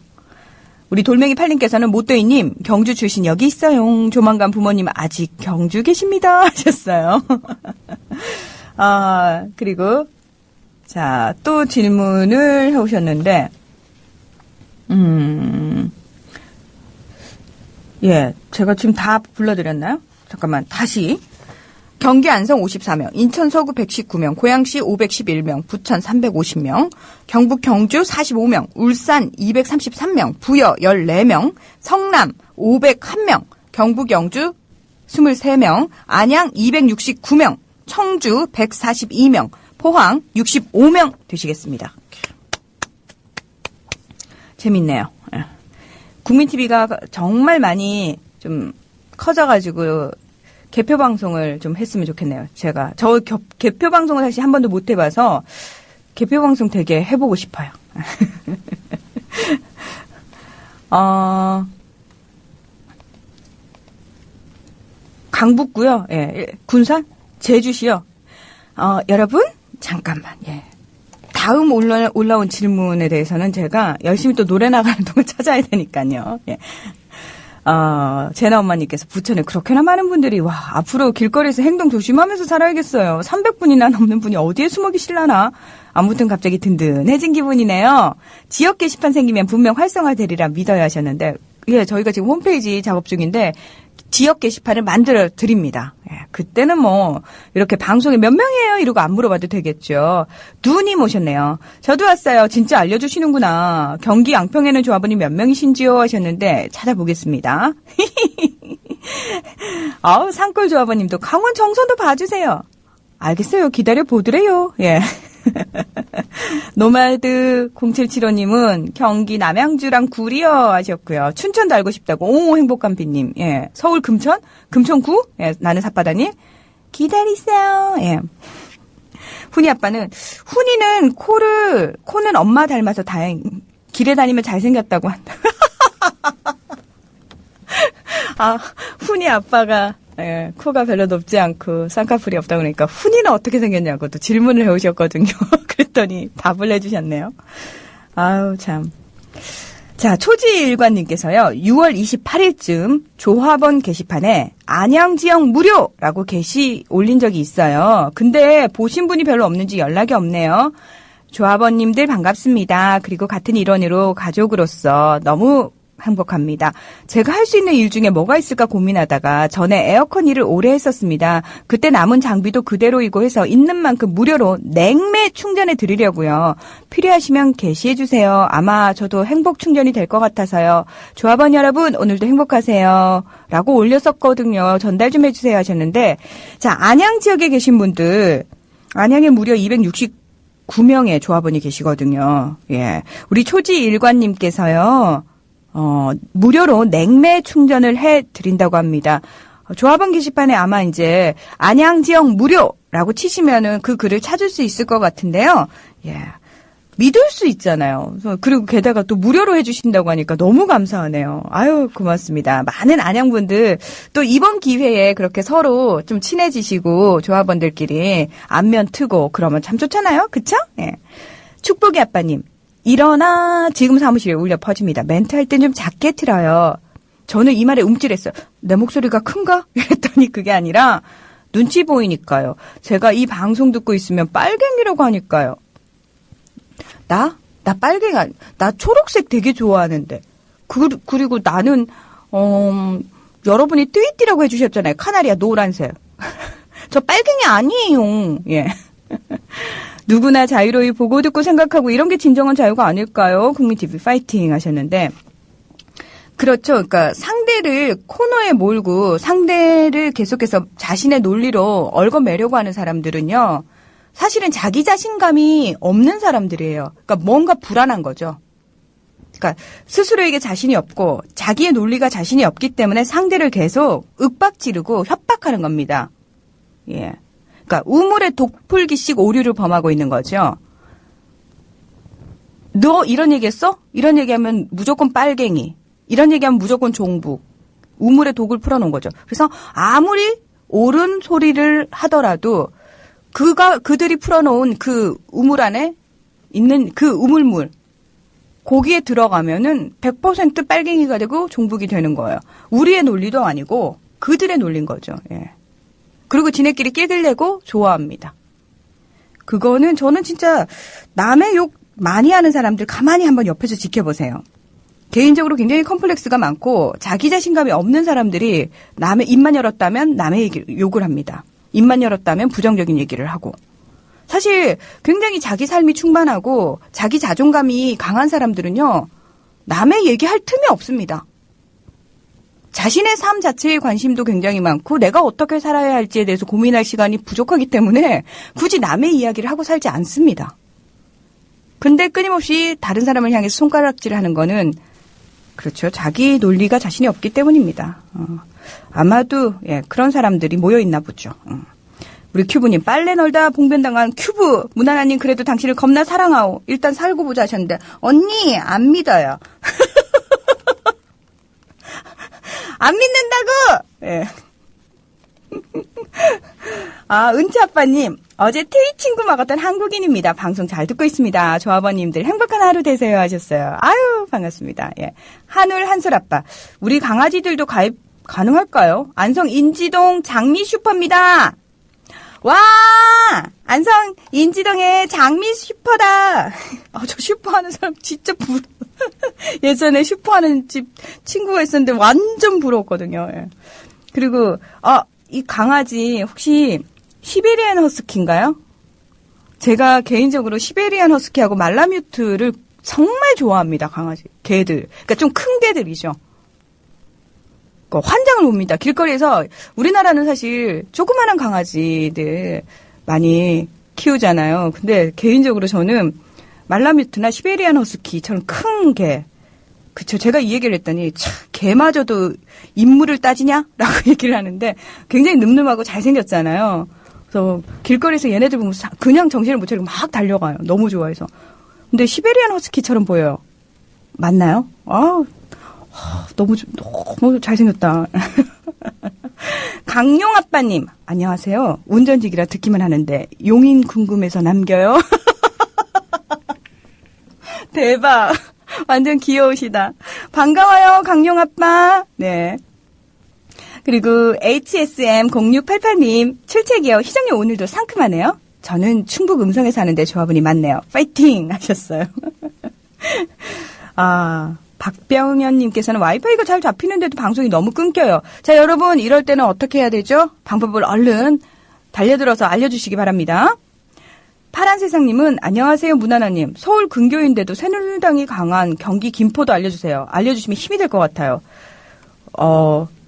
우리 돌멩이 팔님께서는 모또이님, 경주 출신 여기 있어요. 조만간 부모님 아직 경주 계십니다. 하셨어요. 그리고, 자, 또 질문을 해오셨는데, 예, 제가 지금 다 불러드렸나요? 잠깐만, 다시. 경기 안성 54명, 인천 서구 119명, 고양시 511명, 부천 350명, 경북 경주 45명, 울산 233명, 부여 14명, 성남 501명, 경북 영주 23명, 안양 269명, 청주 142명, 포항 65명 되시겠습니다. 재밌네요. 국민TV가 정말 많이 좀 커져가지고 개표 방송을 좀 했으면 좋겠네요. 제가 개표 방송을 사실 한 번도 못 해봐서 개표 방송 되게 해보고 싶어요. 강북구요. 예, 군산, 제주시요. 여러분 잠깐만. 예, 다음 올라온 질문에 대해서는 제가 열심히 또 노래 나가는 동안 찾아야 되니까요. 예. 제나 엄마님께서 부천에 그렇게나 많은 분들이 앞으로 길거리에서 행동 조심하면서 살아야겠어요. 300분이나 넘는 분이 어디에 숨어 계실라나. 아무튼 갑자기 든든해진 기분이네요. 지역 게시판 생기면 분명 활성화되리라 믿어야 하셨는데 예, 저희가 지금 홈페이지 작업 중인데 지역 게시판을 만들어 드립니다. 예, 그때는 뭐 이렇게 방송에 몇 명이에요 이러고 안 물어봐도 되겠죠. 누님 오셨네요. 저도 왔어요. 진짜 알려주시는구나. 경기 양평에는 조합원이 몇 명이신지요 하셨는데 찾아보겠습니다. 산골 조합원님도 강원 정선도 봐주세요. 알겠어요. 기다려 보드래요. 예. 노마드 0775님은 경기 남양주랑 구리요 하셨고요. 춘천도 알고 싶다고. 오, 행복한비님. 예. 서울 금천? 금천구? 예. 나는 삿바다님. 기다리세요. 예. 훈이 아빠는, 훈이는 코는 엄마 닮아서 길에 다니면 잘생겼다고 한다. 훈이 아빠가 예, 코가 별로 높지 않고 쌍꺼풀이 없다 그러니까 훈이는 어떻게 생겼냐고 또 질문을 해오셨거든요. 그랬더니 답을 해주셨네요. 아우 참. 자, 초지일관님께서요. 6월 28일쯤 조합원 게시판에 안양지역 무료라고 게시 올린 적이 있어요. 근데 보신 분이 별로 없는지 연락이 없네요. 조합원님들 반갑습니다. 그리고 같은 일원으로 가족으로서 너무 행복합니다. 제가 할 수 있는 일 중에 뭐가 있을까 고민하다가 전에 에어컨 일을 오래 했었습니다. 그때 남은 장비도 그대로이고 해서 있는 만큼 무료로 냉매 충전해 드리려고요. 필요하시면 게시해 주세요. 아마 저도 행복 충전이 될 것 같아서요. 조합원 여러분 오늘도 행복하세요. 라고 올렸었거든요. 전달 좀 해주세요 하셨는데 자, 안양 지역에 계신 분들 안양에 무려 269명의 조합원이 계시거든요. 예, 우리 초지일관님께서요. 무료로 냉매 충전을 해드린다고 합니다. 조합원 게시판에 아마 이제 안양 지역 무료라고 치시면은 그 글을 찾을 수 있을 것 같은데요. 예. 믿을 수 있잖아요. 그리고 게다가 또 무료로 해주신다고 하니까 너무 감사하네요. 아유, 고맙습니다. 많은 안양분들 또 이번 기회에 그렇게 서로 좀 친해지시고 조합원들끼리 안면 트고 그러면 참 좋잖아요. 그쵸? 예. 축복의 아빠님. 일어나 지금 사무실에 울려 퍼집니다. 멘트 할 땐 좀 작게 틀어요. 저는 이 말에 움찔했어요. 내 목소리가 큰가? 이랬더니 그게 아니라 눈치 보이니까요. 제가 이 방송 듣고 있으면 빨갱이라고 하니까요. 나 빨갱이 나 초록색 되게 좋아하는데. 그리고 나는 여러분이 뚜이띠라고 해주셨잖아요. 카나리아 노란색. 저 빨갱이 아니에요. 예. 누구나 자유로이 보고 듣고 생각하고 이런 게 진정한 자유가 아닐까요? 국민TV 파이팅 하셨는데 그렇죠. 그러니까 상대를 코너에 몰고 상대를 계속해서 자신의 논리로 얽어매려고 하는 사람들은요. 사실은 자기 자신감이 없는 사람들이에요. 그러니까 뭔가 불안한 거죠. 그러니까 스스로에게 자신이 없고 자기의 논리가 자신이 없기 때문에 상대를 계속 윽박지르고 협박하는 겁니다. 예. 그러니까 우물에 독풀기식 오류를 범하고 있는 거죠. 너 이런 얘기했어? 이런 얘기하면 무조건 빨갱이. 이런 얘기하면 무조건 종북. 우물에 독을 풀어놓은 거죠. 그래서 아무리 옳은 소리를 하더라도 그들이 풀어놓은 그 우물 안에 있는 그 우물물 거기에 들어가면은 100% 빨갱이가 되고 종북이 되는 거예요. 우리의 논리도 아니고 그들의 논리인 거죠. 예. 그리고 지네끼리 끼들내고 좋아합니다. 그거는 저는 진짜 남의 욕 많이 하는 사람들 가만히 한번 옆에서 지켜보세요. 개인적으로 굉장히 컴플렉스가 많고 자기 자신감이 없는 사람들이 남의 입만 열었다면 남의 욕을 합니다. 입만 열었다면 부정적인 얘기를 하고. 사실 굉장히 자기 삶이 충만하고 자기 자존감이 강한 사람들은요. 남의 얘기할 틈이 없습니다. 자신의 삶 자체에 관심도 굉장히 많고 내가 어떻게 살아야 할지에 대해서 고민할 시간이 부족하기 때문에 굳이 남의 이야기를 하고 살지 않습니다. 근데 끊임없이 다른 사람을 향해서 손가락질을 하는 거는 그렇죠. 자기 논리가 자신이 없기 때문입니다. 아마도 예, 그런 사람들이 모여있나 보죠. 우리 큐브님 빨래 널다 봉변당한 큐브 문하나님 그래도 당신을 겁나 사랑하오. 일단 살고 보자 하셨는데 언니 안 믿어요. 안 믿는다고! 예. 은채 아빠님, 어제 트위칭 친구 먹었던 한국인입니다. 방송 잘 듣고 있습니다. 조합원님들 행복한 하루 되세요 하셨어요. 아유 반갑습니다. 예. 한울 한솔 아빠. 우리 강아지들도 가입 가능할까요? 안성 인지동 장미 슈퍼입니다. 와! 안성 인지동의 장미 슈퍼다. 저 슈퍼하는 사람 진짜 부러워. 예전에 슈퍼하는 집 친구가 있었는데 완전 부러웠거든요. 예. 그리고 이 강아지 혹시 시베리안 허스키인가요? 제가 개인적으로 시베리안 허스키하고 말라뮤트를 정말 좋아합니다. 강아지 개들. 그러니까 좀 큰 개들이죠. 환장을 봅니다. 길거리에서 우리나라는 사실 조그마한 강아지들 많이 키우잖아요. 근데 개인적으로 저는 말라뮤트나 시베리안 허스키처럼 큰 개. 그쵸. 제가 이 얘기를 했더니 참 개마저도 인물을 따지냐? 라고 얘기를 하는데 굉장히 늠름하고 잘생겼잖아요. 그래서 길거리에서 얘네들 보면 그냥 정신을 못 차리고 막 달려가요. 너무 좋아해서. 근데 시베리안 허스키처럼 보여요. 맞나요? 너무 잘생겼다. 강용 아빠님, 안녕하세요. 운전직이라 듣기만 하는데 용인 궁금해서 남겨요. 대박. 완전 귀여우시다. 반가워요, 강용 아빠. 네. 그리고 HSM0688님, 출첵이요. 희정님 오늘도 상큼하네요. 저는 충북 음성에 사는데 조합원이 많네요. 파이팅! 하셨어요. 박병현님께서는 와이파이가 잘 잡히는데도 방송이 너무 끊겨요. 자, 여러분, 이럴 때는 어떻게 해야 되죠? 방법을 얼른 달려들어서 알려주시기 바랍니다. 파란세상님은 안녕하세요, 문하나님. 서울 근교인데도 새누리당이 강한 경기 김포도 알려주세요. 알려주시면 힘이 될 것 같아요.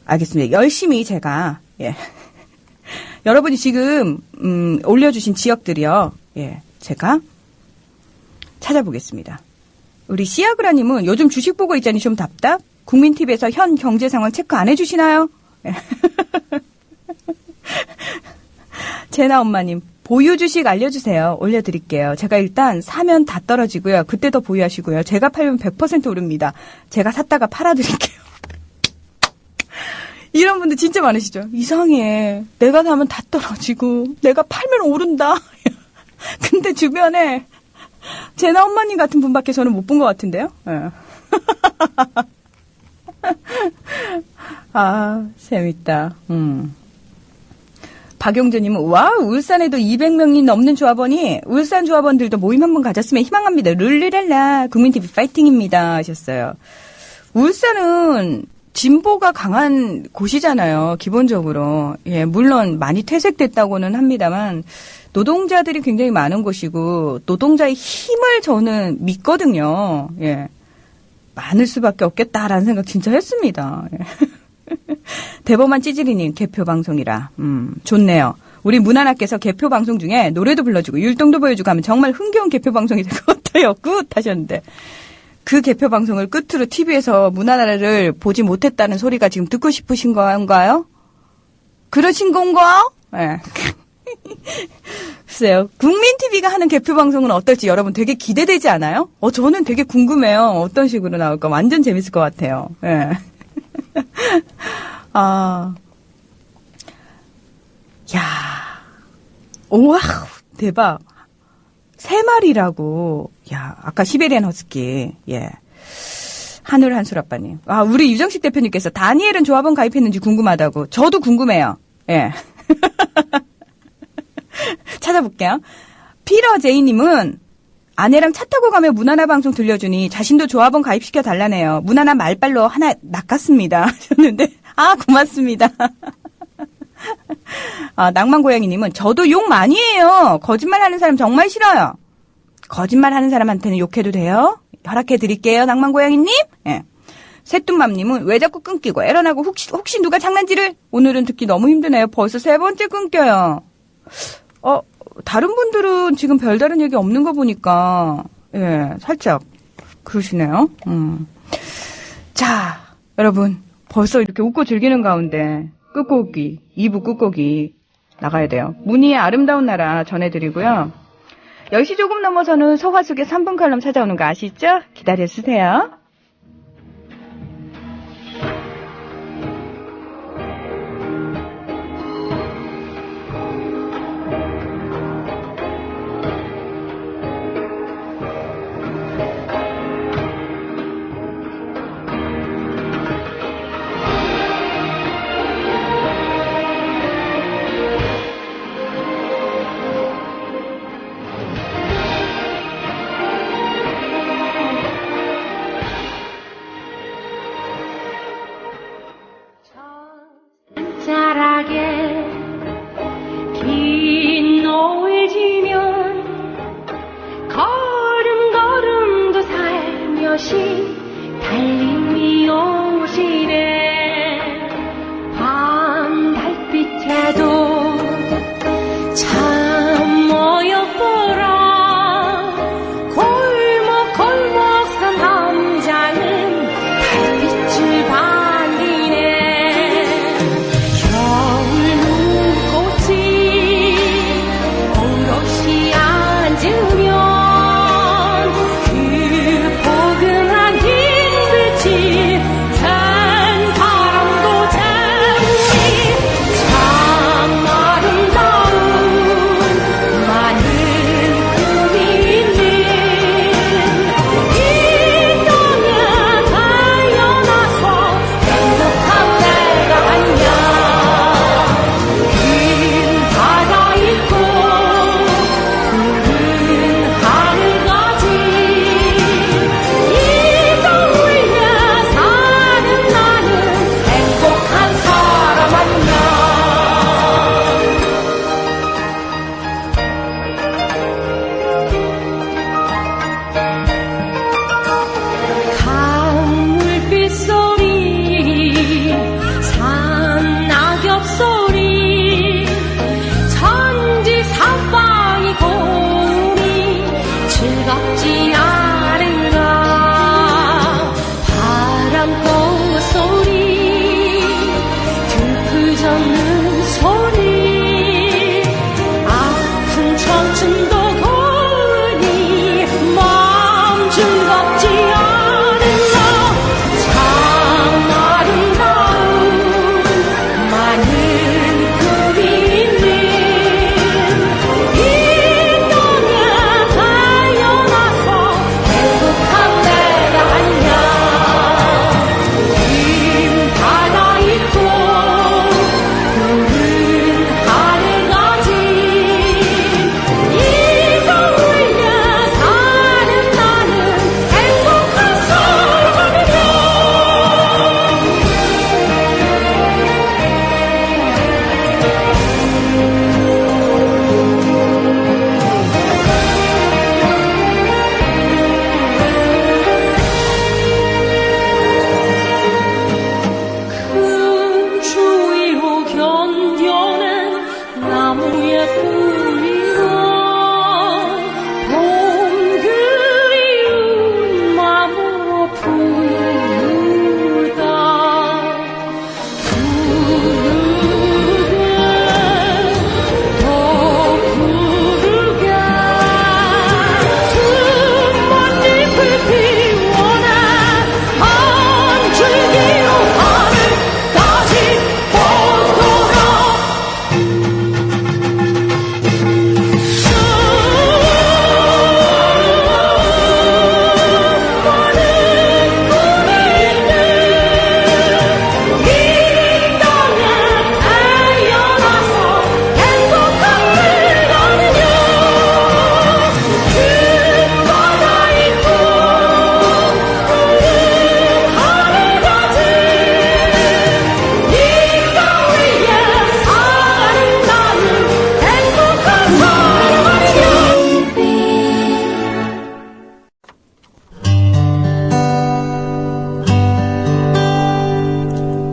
알겠습니다. 열심히 제가, 예. 여러분이 지금, 올려주신 지역들이요. 예. 제가 찾아보겠습니다. 우리 시아그라님은 요즘 주식 보고 있자니 좀 답답? 국민TV에서 현 경제 상황 체크 안 해주시나요? 제나 엄마님, 보유 주식 알려주세요. 올려드릴게요. 제가 일단 사면 다 떨어지고요. 그때 더 보유하시고요. 제가 팔면 100% 오릅니다. 제가 샀다가 팔아드릴게요. 이런 분들 진짜 많으시죠? 이상해. 내가 사면 다 떨어지고 내가 팔면 오른다. 근데 주변에 제나 엄마님 같은 분밖에 저는 못 본 것 같은데요. 네. 재밌다. 박용주님은 와 울산에도 200명이 넘는 조합원이 울산 조합원들도 모임 한번 가졌으면 희망합니다. 룰루랄라 국민TV 파이팅입니다 하셨어요. 울산은 진보가 강한 곳이잖아요. 기본적으로. 예, 물론 많이 퇴색됐다고는 합니다만 노동자들이 굉장히 많은 곳이고 노동자의 힘을 저는 믿거든요. 예. 많을 수밖에 없겠다라는 생각 진짜 했습니다. 예. 대범한 찌질이님 개표 방송이라 좋네요. 우리 문하나께서 개표 방송 중에 노래도 불러주고 율동도 보여주고 하면 정말 흥겨운 개표 방송이 될 것 같아요. 굿 하셨는데 그 개표 방송을 끝으로 TV에서 문하나를 보지 못했다는 소리가 지금 듣고 싶으신 건가요? 그러신 건가요? 네. 글쎄요. 국민TV가 하는 개표 방송은 어떨지 여러분 되게 기대되지 않아요? 저는 되게 궁금해요. 어떤 식으로 나올까. 완전 재밌을 것 같아요. 네. 야, 우와, 대박. 3마리라고. 야, 아까 시베리안 허스키. 예. 하늘 한술 아빠님. 우리 유정식 대표님께서 다니엘은 조합원 가입했는지 궁금하다고. 저도 궁금해요. 예. 찾아볼게요. 피러 제이님은 아내랑 차 타고 가며 문하나 방송 들려주니 자신도 조합원 가입시켜 달라네요. 문하나 말발로 하나 낚았습니다. 하셨는데, 고맙습니다. 낭만고양이님은 저도 욕 많이 해요. 거짓말 하는 사람 정말 싫어요. 거짓말 하는 사람한테는 욕해도 돼요? 허락해 드릴게요, 낭만고양이님. 예. 새뚱맘님은 왜 자꾸 끊기고 에러나고 혹시 누가 장난질을? 오늘은 듣기 너무 힘드네요. 벌써 3번째 끊겨요. 다른 분들은 지금 별다른 얘기 없는 거 보니까, 예, 살짝, 그러시네요. 자, 여러분, 벌써 이렇게 웃고 즐기는 가운데, 끝곡이, 2부 끝곡이 나가야 돼요. 문희의 아름다운 나라 전해드리고요. 10시 조금 넘어서는 서화숙의 3분 칼럼 찾아오는 거 아시죠? 기다려주세요.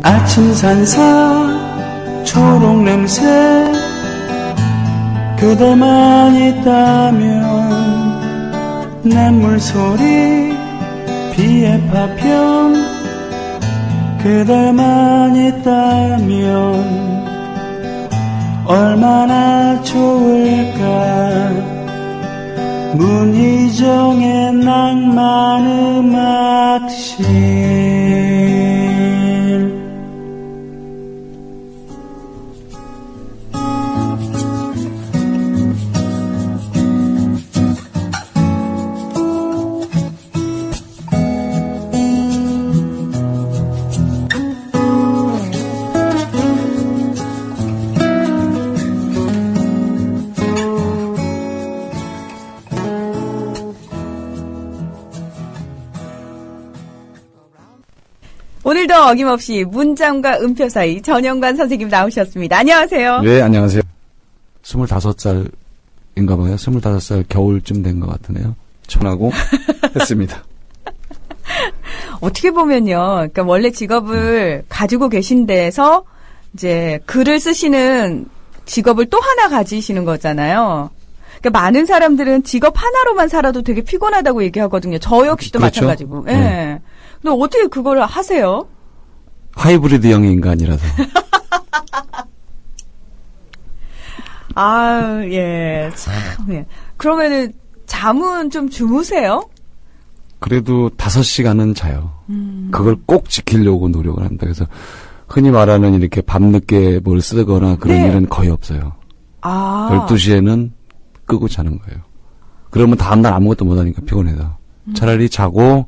아침 산사 초록 냄새 그대만 있다면 냇물 소리 비의 파편 그대만 있다면 얼마나 좋을까. 문희정의 낭만 음악실. 오늘도 어김없이 문장과 음표 사이 전영관 선생님 나오셨습니다. 안녕하세요. 네, 안녕하세요. 25살인가 봐요. 25살 겨울쯤 된 것 같으네요. 전하고 했습니다. 어떻게 보면요. 그러니까 원래 직업을 가지고 계신 데서 이제 글을 쓰시는 직업을 또 하나 가지시는 거잖아요. 그러니까 많은 사람들은 직업 하나로만 살아도 되게 피곤하다고 얘기하거든요. 저 역시도 그렇죠? 마찬가지고. 예. 네. 근데 어떻게 그걸 하세요? 하이브리드형 인간이라서. 아, 예. 참, 예. 그러면은 잠은 좀 주무세요? 그래도 5시간은 자요. 그걸 꼭 지키려고 노력을 합니다. 그래서 흔히 말하는 이렇게 밤늦게 뭘 쓰거나 그런 네. 일은 거의 없어요. 아. 12시에는 끄고 자는 거예요. 그러면 다음날 아무것도 못하니까 피곤해서. 차라리 자고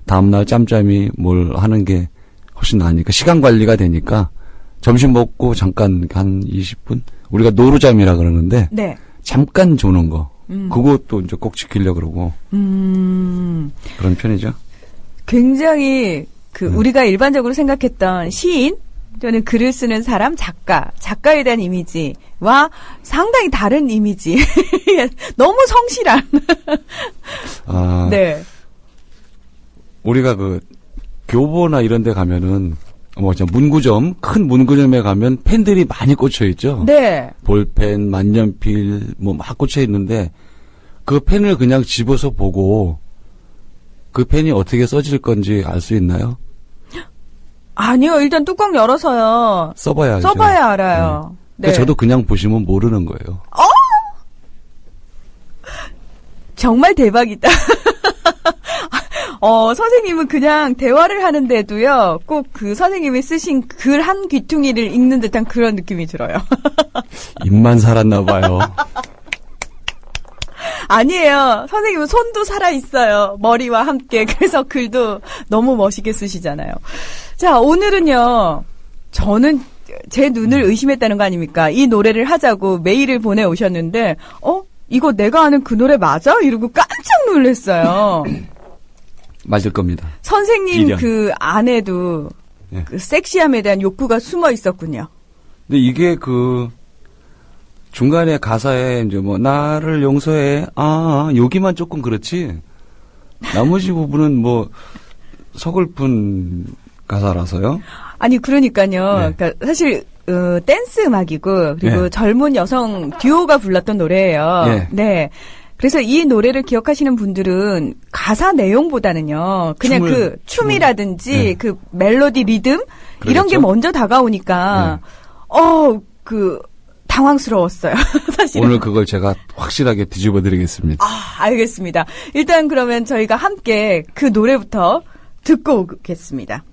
다음날 짬짬이 뭘 하는 게 훨씬 나으니까 시간 관리가 되니까 점심 먹고 잠깐 한 20분 우리가 노루잠이라 그러는데 네. 잠깐 조는 거 그것도 이제 꼭 지키려고 그러고 그런 편이죠. 굉장히 우리가 일반적으로 생각했던 시인 또는 글을 쓰는 사람, 작가에 대한 이미지와 상당히 다른 이미지. 너무 성실한. 아, 네. 우리가 교보나 이런 데 가면은 문구점, 큰 문구점에 가면 펜들이 많이 꽂혀 있죠. 네. 볼펜, 만년필 막 꽂혀 있는데 그 펜을 그냥 집어서 보고 그 펜이 어떻게 써질 건지 알 수 있나요? 아니요. 일단 뚜껑 열어서요. 써봐야 알죠. 써봐야 알아요. 네. 그러니까 저도 그냥 보시면 모르는 거예요. 정말 대박이다. 선생님은 그냥 대화를 하는데도요, 꼭 그 선생님이 쓰신 글 한 귀퉁이를 읽는 듯한 그런 느낌이 들어요. 입만 살았나 봐요. 아니에요. 선생님은 손도 살아있어요. 머리와 함께. 그래서 글도 너무 멋있게 쓰시잖아요. 자, 오늘은요, 저는 제 눈을 의심했다는 거 아닙니까? 이 노래를 하자고 메일을 보내오셨는데, 이거 내가 아는 그 노래 맞아? 이러고 깜짝 놀랐어요. 맞을 겁니다. 선생님 미련. 그 안에도 예. 그 섹시함에 대한 욕구가 숨어 있었군요. 근데 이게 중간에 가사에 이제 나를 용서해. 여기만 조금 그렇지. 나머지 부분은 서글픈 가사라서요. 아니, 그러니까요. 네. 그러니까 사실, 댄스 음악이고, 그리고 네. 젊은 여성 듀오가 불렀던 노래예요. 네. 네. 그래서 이 노래를 기억하시는 분들은 가사 내용보다는요, 그냥 춤이라든지 네. 그 멜로디 리듬, 이런 게 그렇겠죠? 먼저 다가오니까, 당황스러웠어요. 사실. 오늘 그걸 제가 확실하게 뒤집어 드리겠습니다. 알겠습니다. 일단 그러면 저희가 함께 그 노래부터 듣고 오겠습니다.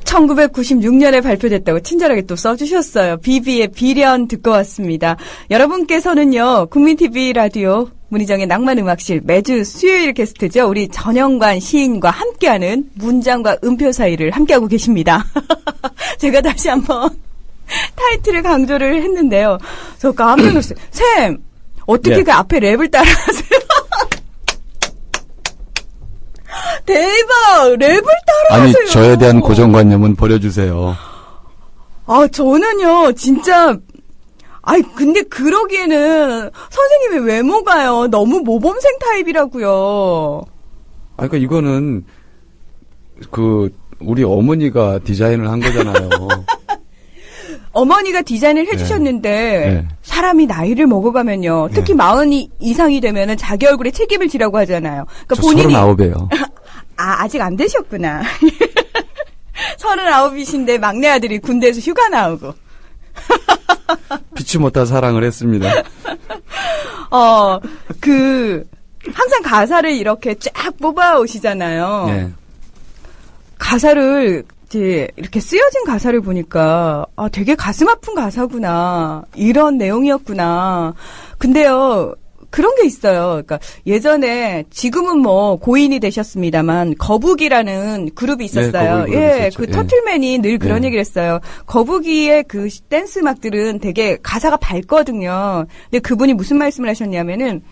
(1996년에) 발표됐다고 친절하게 또 써주셨어요. 비비의 비련 듣고 왔습니다. 여러분께서는요, 국민TV 라디오 문희정의 낭만음악실 매주 수요일 게스트죠. 우리 전영관 시인과 함께하는 문장과 음표 사이를 함께하고 계십니다. 제가 다시 한번 타이틀을 강조를 했는데요. 저 깜짝 놀랐어요. 쌤, 어떻게 예. 그 앞에 랩을 따라하세요? 대박! 랩을 아니, 따라하세요. 저에 대한 고정관념은 버려주세요. 아, 저는요, 진짜, 아이, 근데 그러기에는 선생님의 외모가요, 너무 모범생 타입이라고요. 아, 그러니까 이거는 우리 어머니가 디자인을 한 거잖아요. 어머니가 디자인을 해주셨는데, 네. 사람이 나이를 먹어가면요, 특히 네. 40 이상이 되면은 자기 얼굴에 책임을 지라고 하잖아요. 그러니까 저 본인이. 39이에요. 아직 안 되셨구나. 39이신데 막내 아들이 군대에서 휴가 나오고. 피치 못할 사랑을 했습니다. 항상 가사를 이렇게 쫙 뽑아 오시잖아요. 네. 가사를, 이제, 이렇게 쓰여진 가사를 보니까, 아, 되게 가슴 아픈 가사구나. 이런 내용이었구나. 근데요, 그런 게 있어요. 그러니까 예전에 지금은 뭐 고인이 되셨습니다만 거북이라는 그룹이 있었어요. 거북이 그룹이 예, 있었죠. 그 예. 터틀맨이 늘 그런 예. 얘기를 했어요. 거북이의 그 댄스 음악들은 되게 가사가 밝거든요. 근데 그분이 무슨 말씀을 하셨냐면은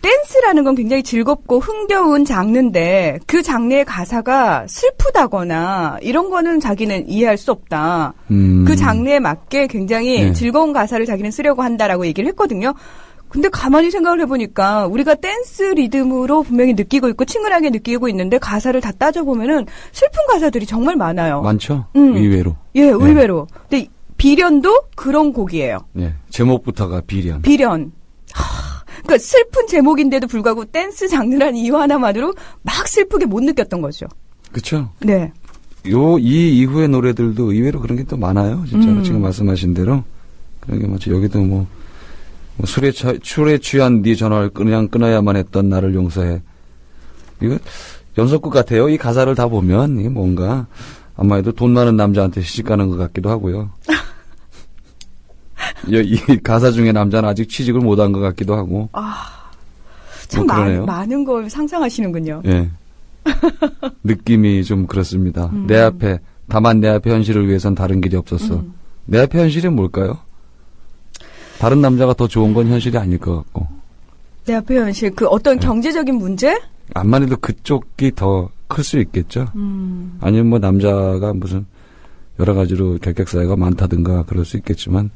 댄스라는 건 굉장히 즐겁고 흥겨운 장르인데 그 장르의 가사가 슬프다거나 이런 거는 자기는 이해할 수 없다. 그 장르에 맞게 굉장히 네. 즐거운 가사를 자기는 쓰려고 한다라고 얘기를 했거든요. 근데 가만히 생각을 해보니까 우리가 댄스 리듬으로 분명히 느끼고 있고 친근하게 느끼고 있는데 가사를 다 따져보면은 슬픈 가사들이 정말 많아요. 많죠? 음. 의외로. 예, 의외로. 근데 비련도 그런 곡이에요. 네. 제목부터가 비련. 비련. 그러니까 슬픈 제목인데도 불구하고 댄스 장르라는 이유 하나만으로 막 슬프게 못 느꼈던 거죠. 그쵸? 네. 이 이후의 노래들도 의외로 그런 게 또 많아요. 진짜로. 지금 말씀하신 대로. 그런 게 많죠. 여기도 술에 취한 네 전화를 그냥 끊어야만 했던 나를 용서해. 이거 연속극 같아요. 이 가사를 다 보면 이게 뭔가 아마도 돈 많은 남자한테 시집가는 것 같기도 하고요. 이 가사 중에 남자는 아직 취직을 못한 것 같기도 하고. 참 그러네요. 많은 걸 상상하시는군요. 예. 느낌이 좀 그렇습니다. 다만 내 앞에 현실을 위해선 다른 길이 없었어. 내 앞에 현실이 뭘까요? 다른 남자가 더 좋은 건 현실이 아닐 것 같고. 내 앞에 현실, 그 어떤 경제적인 문제? 암만 해도 그쪽이 더 클 수 있겠죠. 아니면 뭐 남자가 무슨 여러 가지로 결격사유가 많다든가 그럴 수 있겠지만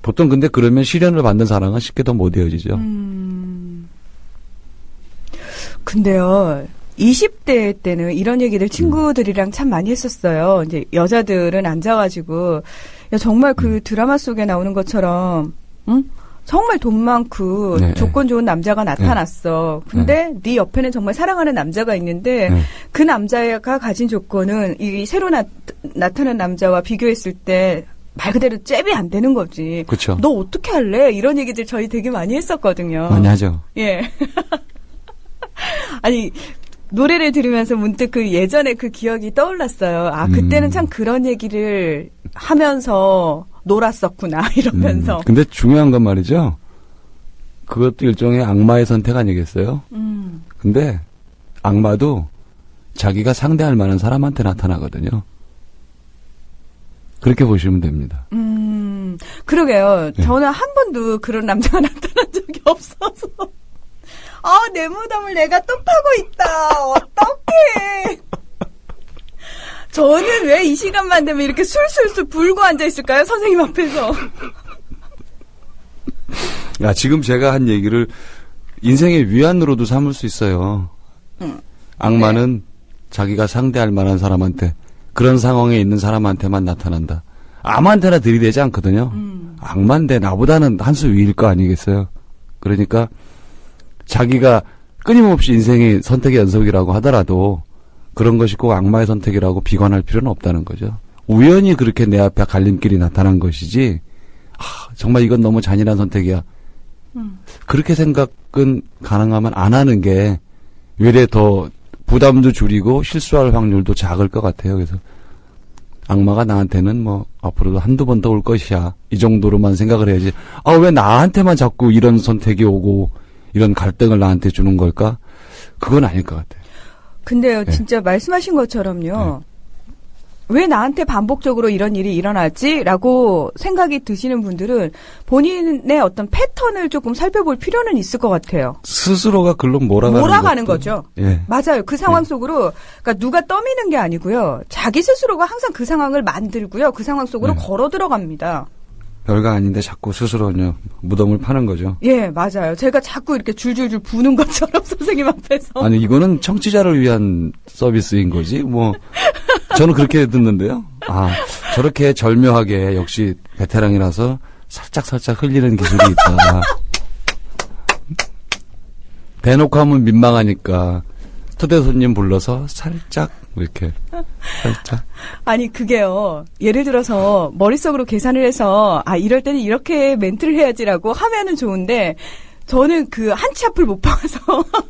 보통 근데 그러면 시련을 받는 사랑은 쉽게 더 못 이어지죠. 근데요, 20대 때는 이런 얘기들 친구들이랑 참 많이 했었어요. 이제 여자들은 앉아가지고, 야, 정말 그 드라마 속에 나오는 것처럼, 응? 정말 돈 많고 네, 조건 좋은 남자가 나타났어. 근데 네 옆에는 정말 사랑하는 남자가 있는데 그 남자가 가진 조건은 이 새로 나타난 남자와 비교했을 때 말 그대로 잽이 안 되는 거지. 그쵸. 너 어떻게 할래? 이런 얘기들 저희 되게 많이 했었거든요. 많이 하죠. 예. 아니, 노래를 들으면서 문득 그 예전에 그 기억이 떠올랐어요. 아, 그때는 참 그런 얘기를 하면서 놀았었구나, 이러면서. 근데 중요한 건 말이죠. 그것도 일종의 악마의 선택 아니겠어요? 근데 악마도 자기가 상대할 만한 사람한테 나타나거든요. 그렇게 보시면 됩니다. 그러게요. 네. 저는 한 번도 그런 남자가 나타난 적이 없어서. 아, 내 무덤을 내가 또 파고 있다. 어떡해. 저는 왜 이 시간만 되면 이렇게 술술술 불고 앉아있을까요? 선생님 앞에서. 야, 지금 제가 한 얘기를 인생의 위안으로도 삼을 수 있어요. 악마는 자기가 상대할 만한 사람한테, 그런 상황에 있는 사람한테만 나타난다. 아무한테나 들이대지 않거든요. 악마인데 나보다는 한 수 위일 거 아니겠어요. 그러니까 자기가 끊임없이 인생의 선택의 연속이라고 하더라도 그런 것이 꼭 악마의 선택이라고 비관할 필요는 없다는 거죠. 우연히 그렇게 내 앞에 갈림길이 나타난 것이지, 정말 이건 너무 잔인한 선택이야. 그렇게 생각은 가능하면 안 하는 게 외래 더 부담도 줄이고 실수할 확률도 작을 것 같아요. 그래서 악마가 나한테는 뭐 앞으로도 한두 번 더 올 것이야. 이 정도로만 생각을 해야지. 왜 나한테만 자꾸 이런 선택이 오고 이런 갈등을 나한테 주는 걸까? 그건 아닐 것 같아요. 근데요, 네. 진짜 말씀하신 것처럼요. 왜 나한테 반복적으로 이런 일이 일어나지? 라고 생각이 드시는 분들은 본인의 어떤 패턴을 조금 살펴볼 필요는 있을 것 같아요. 스스로가 글로 몰아가는 거죠. 예. 맞아요. 그 상황 속으로, 그러니까 누가 떠미는 게 아니고요. 자기 스스로가 항상 그 상황을 만들고요. 그 상황 속으로 네. 걸어 들어갑니다. 별거 아닌데 자꾸 스스로 그냥 무덤을 파는 거죠. 예, 맞아요. 제가 자꾸 이렇게 줄줄줄 부는 것처럼 선생님 앞에서. 아니, 이거는 청취자를 위한 서비스인 거지. 뭐, 저는 그렇게 듣는데요. 아, 저렇게 절묘하게 역시 베테랑이라서 살짝 흘리는 기술이 있다. 대놓고 하면 민망하니까 초대 손님 불러서 살짝 이렇게 살짝. 아니 그게요. 예를 들어서 머릿속으로 계산을 해서 이럴 때는 이렇게 멘트를 해야지라고 하면은 좋은데 저는 그 한치 앞을 못 봐서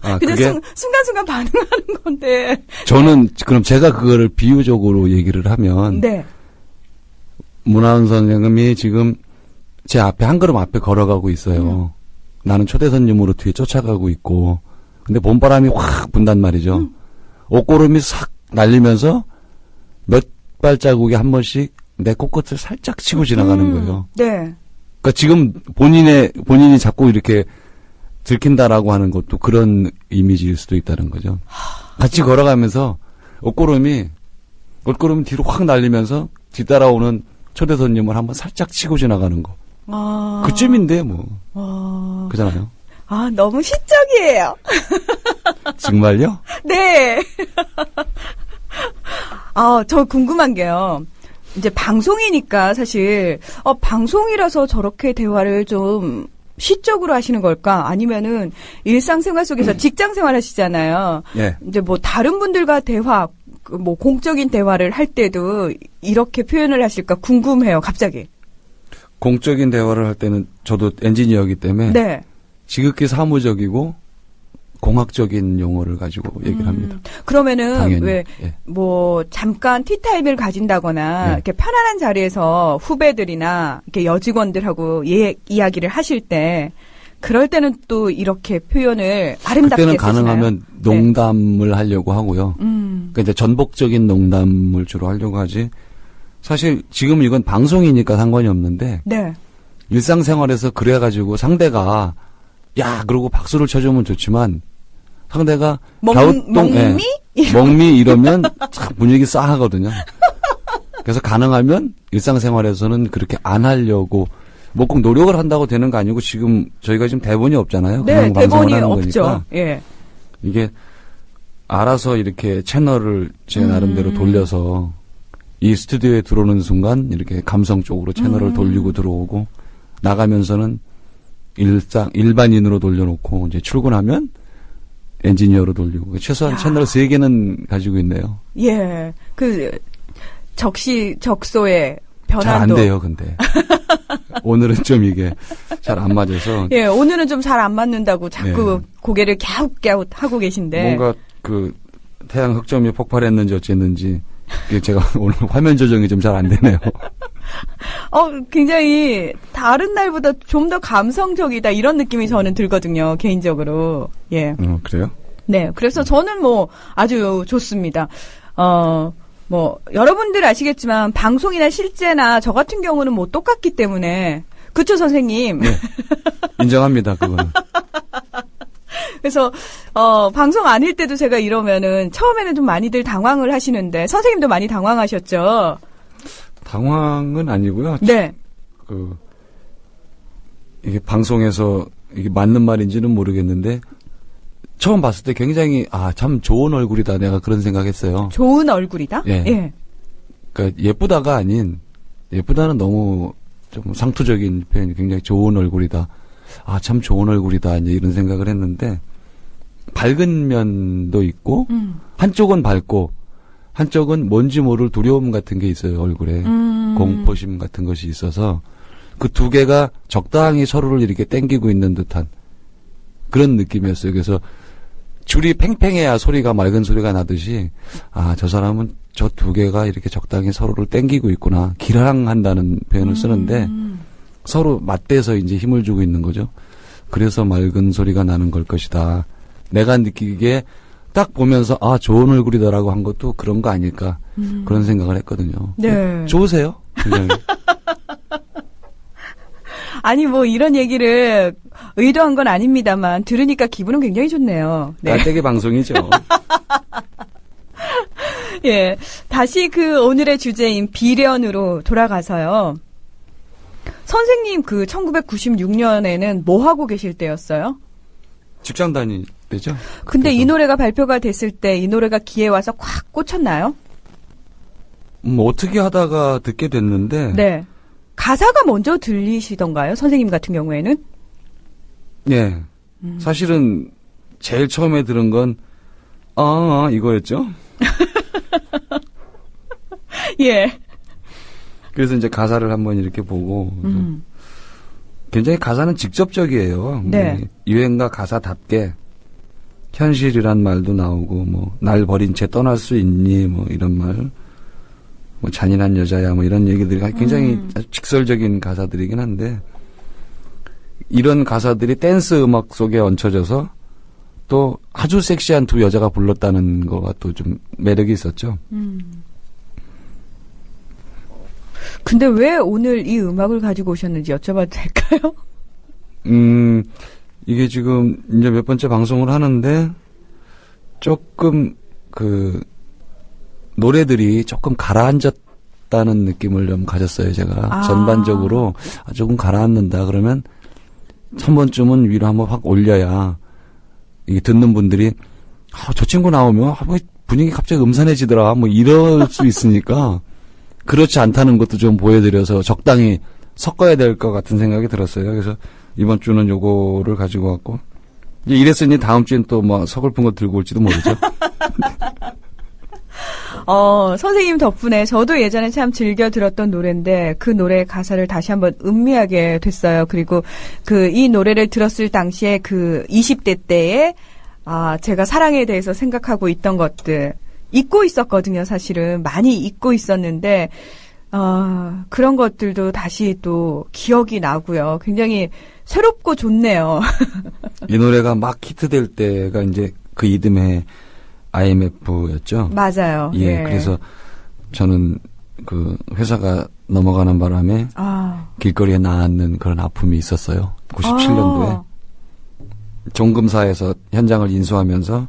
그냥 그게? 순간순간 반응하는 건데. 저는 그럼 제가 그거를 비유적으로 얘기를 하면 네. 문화은 선생님이 지금 제 앞에 한 걸음 앞에 걸어가고 있어요. 나는 초대 손님으로 뒤에 쫓아가고 있고 근데 봄바람이 확 분단 말이죠. 옷고름이 싹 날리면서 몇 발자국에 한 번씩 내 코끝을 살짝 치고 지나가는 거예요. 네. 그러니까 지금 본인이 자꾸 이렇게 들킨다라고 하는 것도 그런 이미지일 수도 있다는 거죠. 같이 걸어가면서 옷고름이 뒤로 확 날리면서 뒤따라오는 초대 손님을 한번 살짝 치고 지나가는 거. 그쯤인데 뭐. 그잖아요. 너무 시적이에요. 정말요? 네. 저 궁금한 게요. 이제 방송이니까 사실 방송이라서 저렇게 대화를 좀 시적으로 하시는 걸까? 아니면은 일상생활 속에서 직장생활 하시잖아요. 예. 이제 뭐 다른 분들과 대화, 뭐 공적인 대화를 할 때도 이렇게 표현을 하실까 궁금해요. 갑자기. 공적인 대화를 할 때는 저도 엔지니어이기 때문에 네. 지극히 사무적이고 공학적인 용어를 가지고 얘기를 합니다. 그러면은 당연히. 왜 예. 뭐 잠깐 티타임을 가진다거나 예. 이렇게 편안한 자리에서 후배들이나 이렇게 여직원들하고 이야기를 하실 때 그럴 때는 또 이렇게 표현을 아름답게 그때는 쓰시나요? 가능하면 농담을 하려고 하고요. 그러니까 이제 전복적인 농담을 주로 하려고 하지. 사실 지금 이건 방송이니까 상관이 없는데 네. 일상생활에서 그래가지고 상대가 야 그러고 박수를 쳐주면 좋지만 상대가 먹미? 먹미 이러면 참 분위기 싸하거든요. 그래서 가능하면 일상생활에서는 그렇게 안 하려고 뭐 꼭 노력을 한다고 되는 거 아니고 지금 저희가 지금 대본이 없잖아요. 네, 그냥 방송을 대본이 하는 없죠. 거니까 예. 이게 알아서 이렇게 채널을 제 나름대로 돌려서 이 스튜디오에 들어오는 순간 이렇게 감성 쪽으로 채널을 돌리고 들어오고 나가면서는 일반인으로 돌려놓고 이제 출근하면 엔지니어로 돌리고 최소한 채널 3개는 가지고 있네요. 예. 그 적시적소의 변화도 잘 안 돼요, 근데. 오늘은 좀 이게 잘 안 맞아서. 예, 오늘은 좀 잘 안 맞는다고 자꾸 예. 고개를 갸웃갸웃 하고 계신데. 뭔가 그 태양 흑점이 폭발했는지 어쨌는지 이게 제가 오늘 화면 조정이 좀 잘 안 되네요. 굉장히 다른 날보다 좀 더 감성적이다 이런 느낌이 저는 들거든요, 개인적으로. 예. 그래요? 네. 그래서 저는 뭐 아주 좋습니다. 뭐 여러분들 아시겠지만 방송이나 실제나 저 같은 경우는 뭐 똑같기 때문에 그쵸 선생님? 네. 인정합니다, 그거는. 그래서 방송 아닐 때도 제가 이러면은 처음에는 좀 많이들 당황을 하시는데 선생님도 많이 당황하셨죠? 당황은 아니고요. 네. 이게 방송에서 이게 맞는 말인지는 모르겠는데 처음 봤을 때 굉장히 참 좋은 얼굴이다 내가 그런 생각했어요. 좋은 얼굴이다? 예. 예. 그러니까 예쁘다가 아닌 예쁘다는 너무 좀 상투적인 표현이 굉장히 좋은 얼굴이다. 참 좋은 얼굴이다 이제 이런 생각을 했는데 밝은 면도 있고 한쪽은 밝고 한쪽은 뭔지 모를 두려움 같은 게 있어요 얼굴에 공포심 같은 것이 있어서 그 두 개가 적당히 서로를 이렇게 땡기고 있는 듯한 그런 느낌이었어요. 그래서 줄이 팽팽해야 소리가 맑은 소리가 나듯이 저 사람은 저 두 개가 이렇게 적당히 서로를 땡기고 있구나 기량한다는 표현을 쓰는데 서로 맞대서 이제 힘을 주고 있는 거죠. 그래서 맑은 소리가 나는 걸 것이다. 내가 느끼기에 딱 보면서 아 좋은 얼굴이다라고 한 것도 그런 거 아닐까 그런 생각을 했거든요. 네. 좋으세요? 굉장히. 아니 뭐 이런 얘기를 의도한 건 아닙니다만 들으니까 기분은 굉장히 좋네요. 네. 깔때기 방송이죠. 예. 다시 그 오늘의 주제인 비련으로 돌아가서요. 선생님 그 1996년에는 뭐 하고 계실 때였어요? 직장 다닐 때죠. 근데 그래서 이 노래가 발표가 됐을 때 이 노래가 귀에 와서 콱 꽂혔나요? 어떻게 하다가 듣게 됐는데 네. 가사가 먼저 들리시던가요? 선생님 같은 경우에는? 예. 사실은 제일 처음에 들은 건 이거였죠. 예. 그래서 이제 가사를 한번 이렇게 보고 굉장히 가사는 직접적이에요. 네. 유행가 가사답게 현실이란 말도 나오고 뭐 날 버린 채 떠날 수 있니 뭐 이런 말, 뭐 잔인한 여자야 뭐 이런 얘기들이 굉장히 아주 직설적인 가사들이긴 한데 이런 가사들이 댄스 음악 속에 얹혀져서 또 아주 섹시한 두 여자가 불렀다는 거가 또 좀 매력이 있었죠. 근데 왜 오늘 이 음악을 가지고 오셨는지 여쭤봐도 될까요? 이게 지금 이제 몇 번째 방송을 하는데 조금 그 노래들이 조금 가라앉았다는 느낌을 좀 가졌어요, 제가. 전반적으로 조금 가라앉는다 그러면 한 번쯤은 위로 한번 확 올려야 이 듣는 분들이 저 친구 나오면 분위기 갑자기 음산해지더라 뭐 이럴 수 있으니까 그렇지 않다는 것도 좀 보여드려서 적당히 섞어야 될 것 같은 생각이 들었어요. 그래서 이번 주는 요거를 가지고 왔고 이제 이랬으니 다음 주엔 또 뭐 서글픈 거 들고 올지도 모르죠. 선생님 덕분에 저도 예전에 참 즐겨 들었던 노래인데 그 노래 가사를 다시 한번 음미하게 됐어요. 그리고 이 노래를 들었을 당시에 그 20대 때에 제가 사랑에 대해서 생각하고 있던 것들 잊고 있었거든요. 사실은 많이 잊고 있었는데 그런 것들도 다시 또 기억이 나고요. 굉장히 새롭고 좋네요. 이 노래가 막 히트될 때가 이제 그 이듬해 IMF였죠. 맞아요. 예, 그래서 저는 그 회사가 넘어가는 바람에 길거리에 나앉는 그런 아픔이 있었어요. 97년도에 종금사에서 현장을 인수하면서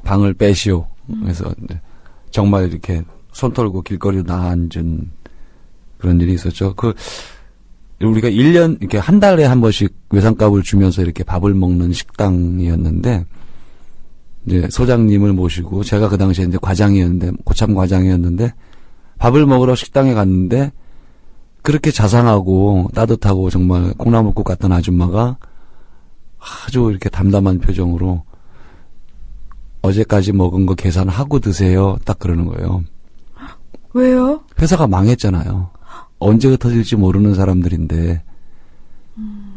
방을 빼시오. 그래서 정말 이렇게 손 털고 길거리로 나앉은 그런 일이 있었죠. 우리가 1년 이렇게 한 달에 한 번씩 외상값을 주면서 이렇게 밥을 먹는 식당이었는데 이제 소장님을 모시고 제가 그 당시에 이제 과장이었는데 고참 과장이었는데 밥을 먹으러 식당에 갔는데 그렇게 자상하고 따뜻하고 정말 콩나물국 같은 아줌마가 아주 이렇게 담담한 표정으로 어제까지 먹은 거 계산하고 드세요. 딱 그러는 거예요. 왜요? 회사가 망했잖아요. 언제 흩어질지 모르는 사람들인데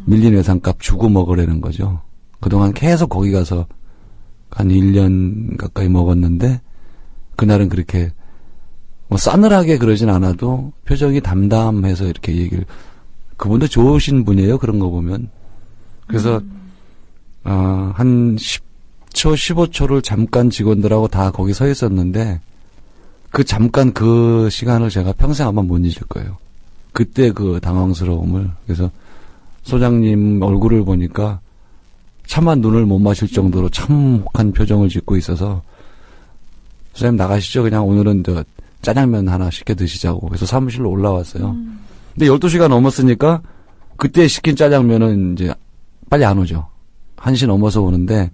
밀린 외상값 주고 먹으라는 거죠. 그동안 계속 거기 가서 한 1년 가까이 먹었는데 그날은 그렇게 뭐 싸늘하게 그러진 않아도 표정이 담담해서 이렇게 얘기를 그분도 좋으신 분이에요. 그런 거 보면. 그래서 한 10초 15초를 잠깐 직원들하고 다 거기 서 있었는데 잠깐 그 시간을 제가 평생 아마 못 잊을 거예요. 그때 그 당황스러움을. 그래서 소장님 얼굴을 보니까 차마 눈을 못 마실 정도로 참혹한 표정을 짓고 있어서 선생님 나가시죠. 그냥 오늘은 짜장면 하나 시켜 드시자고. 그래서 사무실로 올라왔어요. 근데 12시가 넘었으니까 그때 시킨 짜장면은 이제 빨리 안 오죠. 1시 넘어서 오는데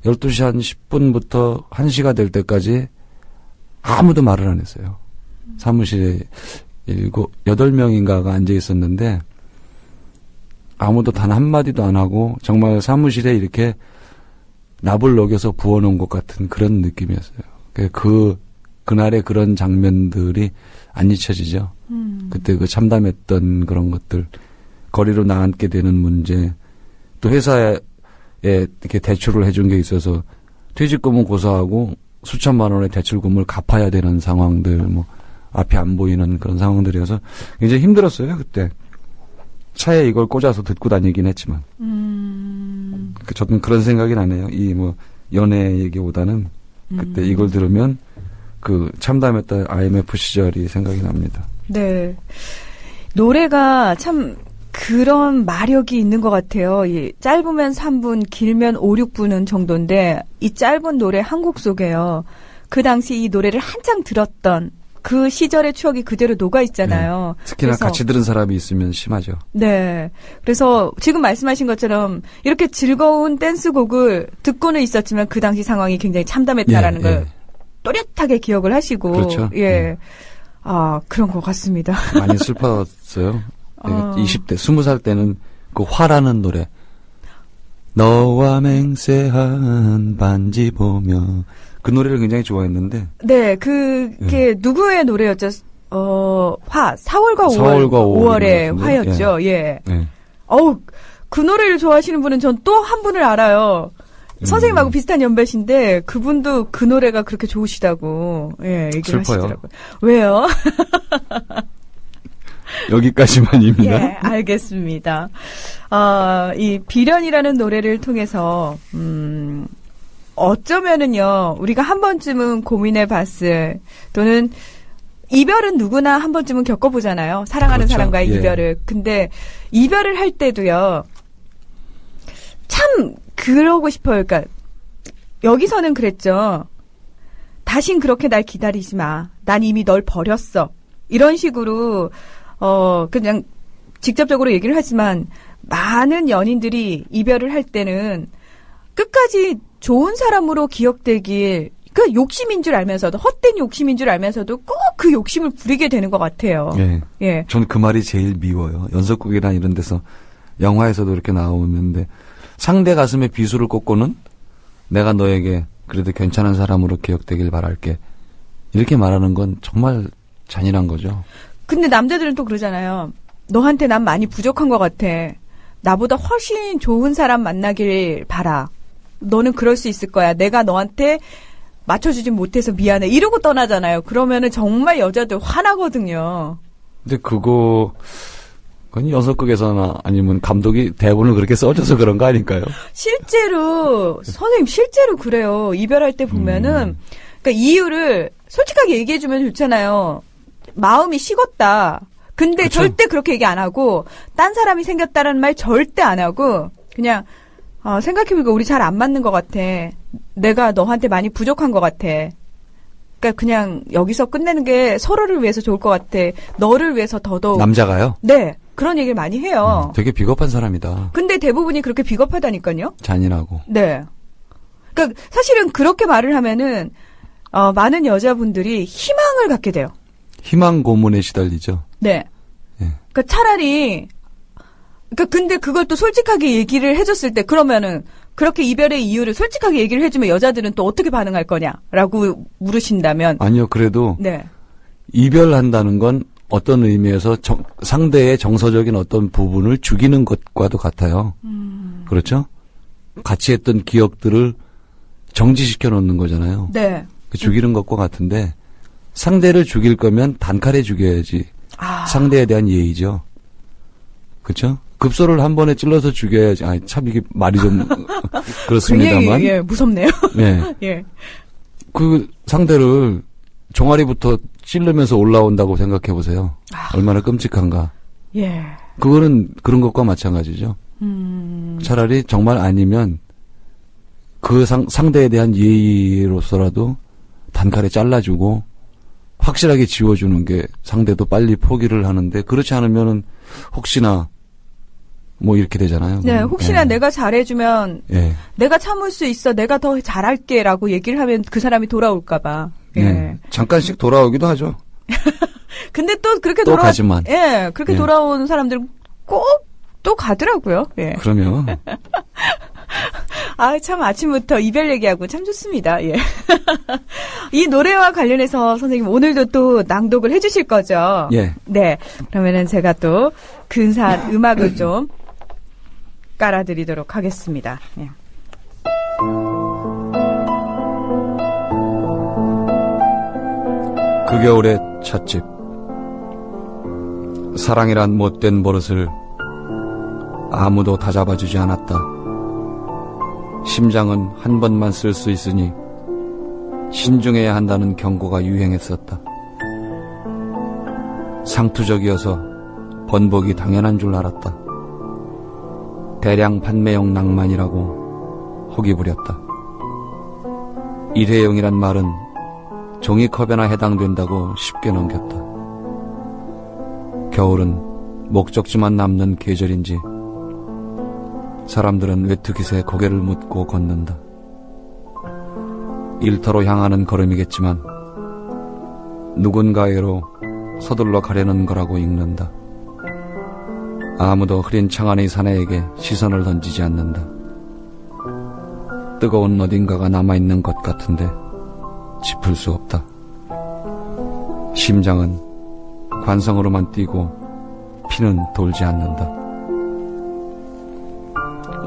12시 한 10분부터 1시가 될 때까지 아무도 말을 안 했어요. 사무실에 8명인가가 앉아 있었는데 아무도 단 한마디도 안 하고 정말 사무실에 이렇게 납을 녹여서 부어놓은 것 같은 그런 느낌이었어요. 그날의 그런 장면들이 안 잊혀지죠. 그때 그 참담했던 그런 것들, 거리로 나앉게 되는 문제, 또 회사에 이렇게 대출을 해준 게 있어서 퇴직금은 고사하고 수천만 원의 대출금을 갚아야 되는 상황들, 뭐 앞이 안 보이는 그런 상황들이어서 굉장히 힘들었어요. 그때 차에 이걸 꽂아서 듣고 다니긴 했지만, 저는 그런 생각이 나네요. 연애 얘기보다는 그때 이걸 들으면 그 참담했던 IMF 시절이 생각이 납니다. 네. 노래가 참 그런 마력이 있는 것 같아요. 이 짧으면 3분, 길면 5, 6분은 정도인데 이 짧은 노래 한 곡 속에요. 그 당시 이 노래를 한창 들었던 그 시절의 추억이 그대로 녹아 있잖아요. 네. 특히나 그래서, 같이 들은 사람이 있으면 심하죠. 네. 그래서 지금 말씀하신 것처럼 이렇게 즐거운 댄스곡을 듣고는 있었지만 그 당시 상황이 굉장히 참담했다라는 걸 또렷하게 기억을 하시고. 그렇죠. 예. 아, 그런 것 같습니다. 많이 슬펐어요. 20대, 20살 때는 그 화라는 노래. 너와 맹세한 반지 보며 그 노래를 굉장히 좋아했는데. 네, 그게 누구의 노래였죠? 화. 4월과 5월의 화였죠. 예. 네. 어우, 그 노래를 좋아하시는 분은 전 또 한 분을 알아요. 선생님하고 비슷한 연배신데 그분도 그 노래가 그렇게 좋으시다고 예, 얘기를 슬퍼요. 하시더라고요. 왜요? 여기까지만입니다. 예, 알겠습니다. 이 비련이라는 노래를 통해서 어쩌면은요, 우리가 한 번쯤은 고민해 봤을 또는 이별은 누구나 한 번쯤은 겪어보잖아요. 사랑하는 그렇죠. 사람과의 예. 이별을. 근데 이별을 할 때도요. 참 그러고 싶어요. 그러니까 여기서는 그랬죠. 다신 그렇게 날 기다리지 마. 난 이미 널 버렸어. 이런 식으로 그냥 직접적으로 얘기를 하지만 많은 연인들이 이별을 할 때는 끝까지 좋은 사람으로 기억되길 그 욕심인 줄 알면서도 헛된 욕심인 줄 알면서도 꼭 그 욕심을 부리게 되는 것 같아요. 예. 예. 저는 그 말이 제일 미워요. 연속극이나 이런 데서 영화에서도 이렇게 나오는데 상대 가슴에 비수를 꽂고는 내가 너에게 그래도 괜찮은 사람으로 기억되길 바랄게. 이렇게 말하는 건 정말 잔인한 거죠. 근데 남자들은 또 그러잖아요. 너한테 난 많이 부족한 것 같아. 나보다 훨씬 좋은 사람 만나길 바라. 너는 그럴 수 있을 거야. 내가 너한테 맞춰주진 못해서 미안해. 이러고 떠나잖아요. 그러면은 정말 여자들 화나거든요. 근데 그건 연속극에서나 아니면 감독이 대본을 그렇게 써줘서 그런 거 아닐까요? 실제로 선생님 실제로 그래요. 이별할 때 보면은 그러니까 이유를 솔직하게 얘기해주면 좋잖아요. 마음이 식었다. 근데 그쵸? 절대 그렇게 얘기 안 하고 딴 사람이 생겼다는 말 절대 안 하고 그냥 생각해보니까 우리 잘 안 맞는 것 같아. 내가 너한테 많이 부족한 것 같아. 그러니까 그냥 여기서 끝내는 게 서로를 위해서 좋을 것 같아. 너를 위해서 더더욱. 남자가요? 네. 그런 얘기를 많이 해요. 되게 비겁한 사람이다. 근데 대부분이 그렇게 비겁하다니까요. 잔인하고. 네. 그러니까 사실은 그렇게 말을 하면은 많은 여자분들이 희망을 갖게 돼요. 희망 고문에 시달리죠. 네. 예. 그러니까 차라리 근데 그걸 또 솔직하게 얘기를 해줬을 때 그러면은 그렇게 이별의 이유를 솔직하게 얘기를 해주면 여자들은 또 어떻게 반응할 거냐라고 물으신다면 아니요, 그래도 네. 이별한다는 건 어떤 의미에서 상대의 정서적인 어떤 부분을 죽이는 것과도 같아요. 그렇죠? 같이 했던 기억들을 정지시켜 놓는 거잖아요. 네. 죽이는 것과 같은데 상대를 죽일 거면 단칼에 죽여야지. 상대에 대한 예의죠. 그렇죠? 급소를 한 번에 찔러서 죽여야지. 참 이게 말이 좀 그렇습니다만. 굉장히, 예, 무섭네요. 네. 예. 그 상대를 종아리부터 찔르면서 올라온다고 생각해 보세요. 얼마나 끔찍한가. 예. 그거는 그런 것과 마찬가지죠. 차라리 정말 아니면 그 상대에 대한 예의로서라도 단칼에 잘라주고 확실하게 지워주는 게 상대도 빨리 포기를 하는데 그렇지 않으면은 혹시나 뭐 이렇게 되잖아요. 네, 혹시나 예. 내가 잘해주면 예. 내가 참을 수 있어, 내가 더 잘할게라고 얘기를 하면 그 사람이 돌아올까봐. 예. 예. 잠깐씩 돌아오기도 하죠. 근데 또 그렇게 또 가지만. 예, 그렇게 예. 돌아온 사람들 꼭 또 가더라고요. 예. 그러면 참 아침부터 이별 얘기하고 참 좋습니다. 예. 이 노래와 관련해서 선생님 오늘도 또 낭독을 해주실 거죠? 예. 네. 그러면은 제가 또 근사한 음악을 좀 깔아드리도록 하겠습니다. 예. 그 겨울의 찻집. 사랑이란 못된 버릇을 아무도 다잡아주지 않았다. 심장은 한 번만 쓸 수 있으니 신중해야 한다는 경고가 유행했었다. 상투적이어서 번복이 당연한 줄 알았다. 대량 판매용 낭만이라고 호기 부렸다. 일회용이란 말은 종이컵에나 해당된다고 쉽게 넘겼다. 겨울은 목적지만 남는 계절인지 사람들은 외투깃에 고개를 묻고 걷는다. 일터로 향하는 걸음이겠지만 누군가에로 서둘러 가려는 거라고 읽는다. 아무도 흐린 창안의 사내에게 시선을 던지지 않는다. 뜨거운 어딘가가 남아있는 것 같은데 짚을 수 없다. 심장은 관성으로만 뛰고 피는 돌지 않는다.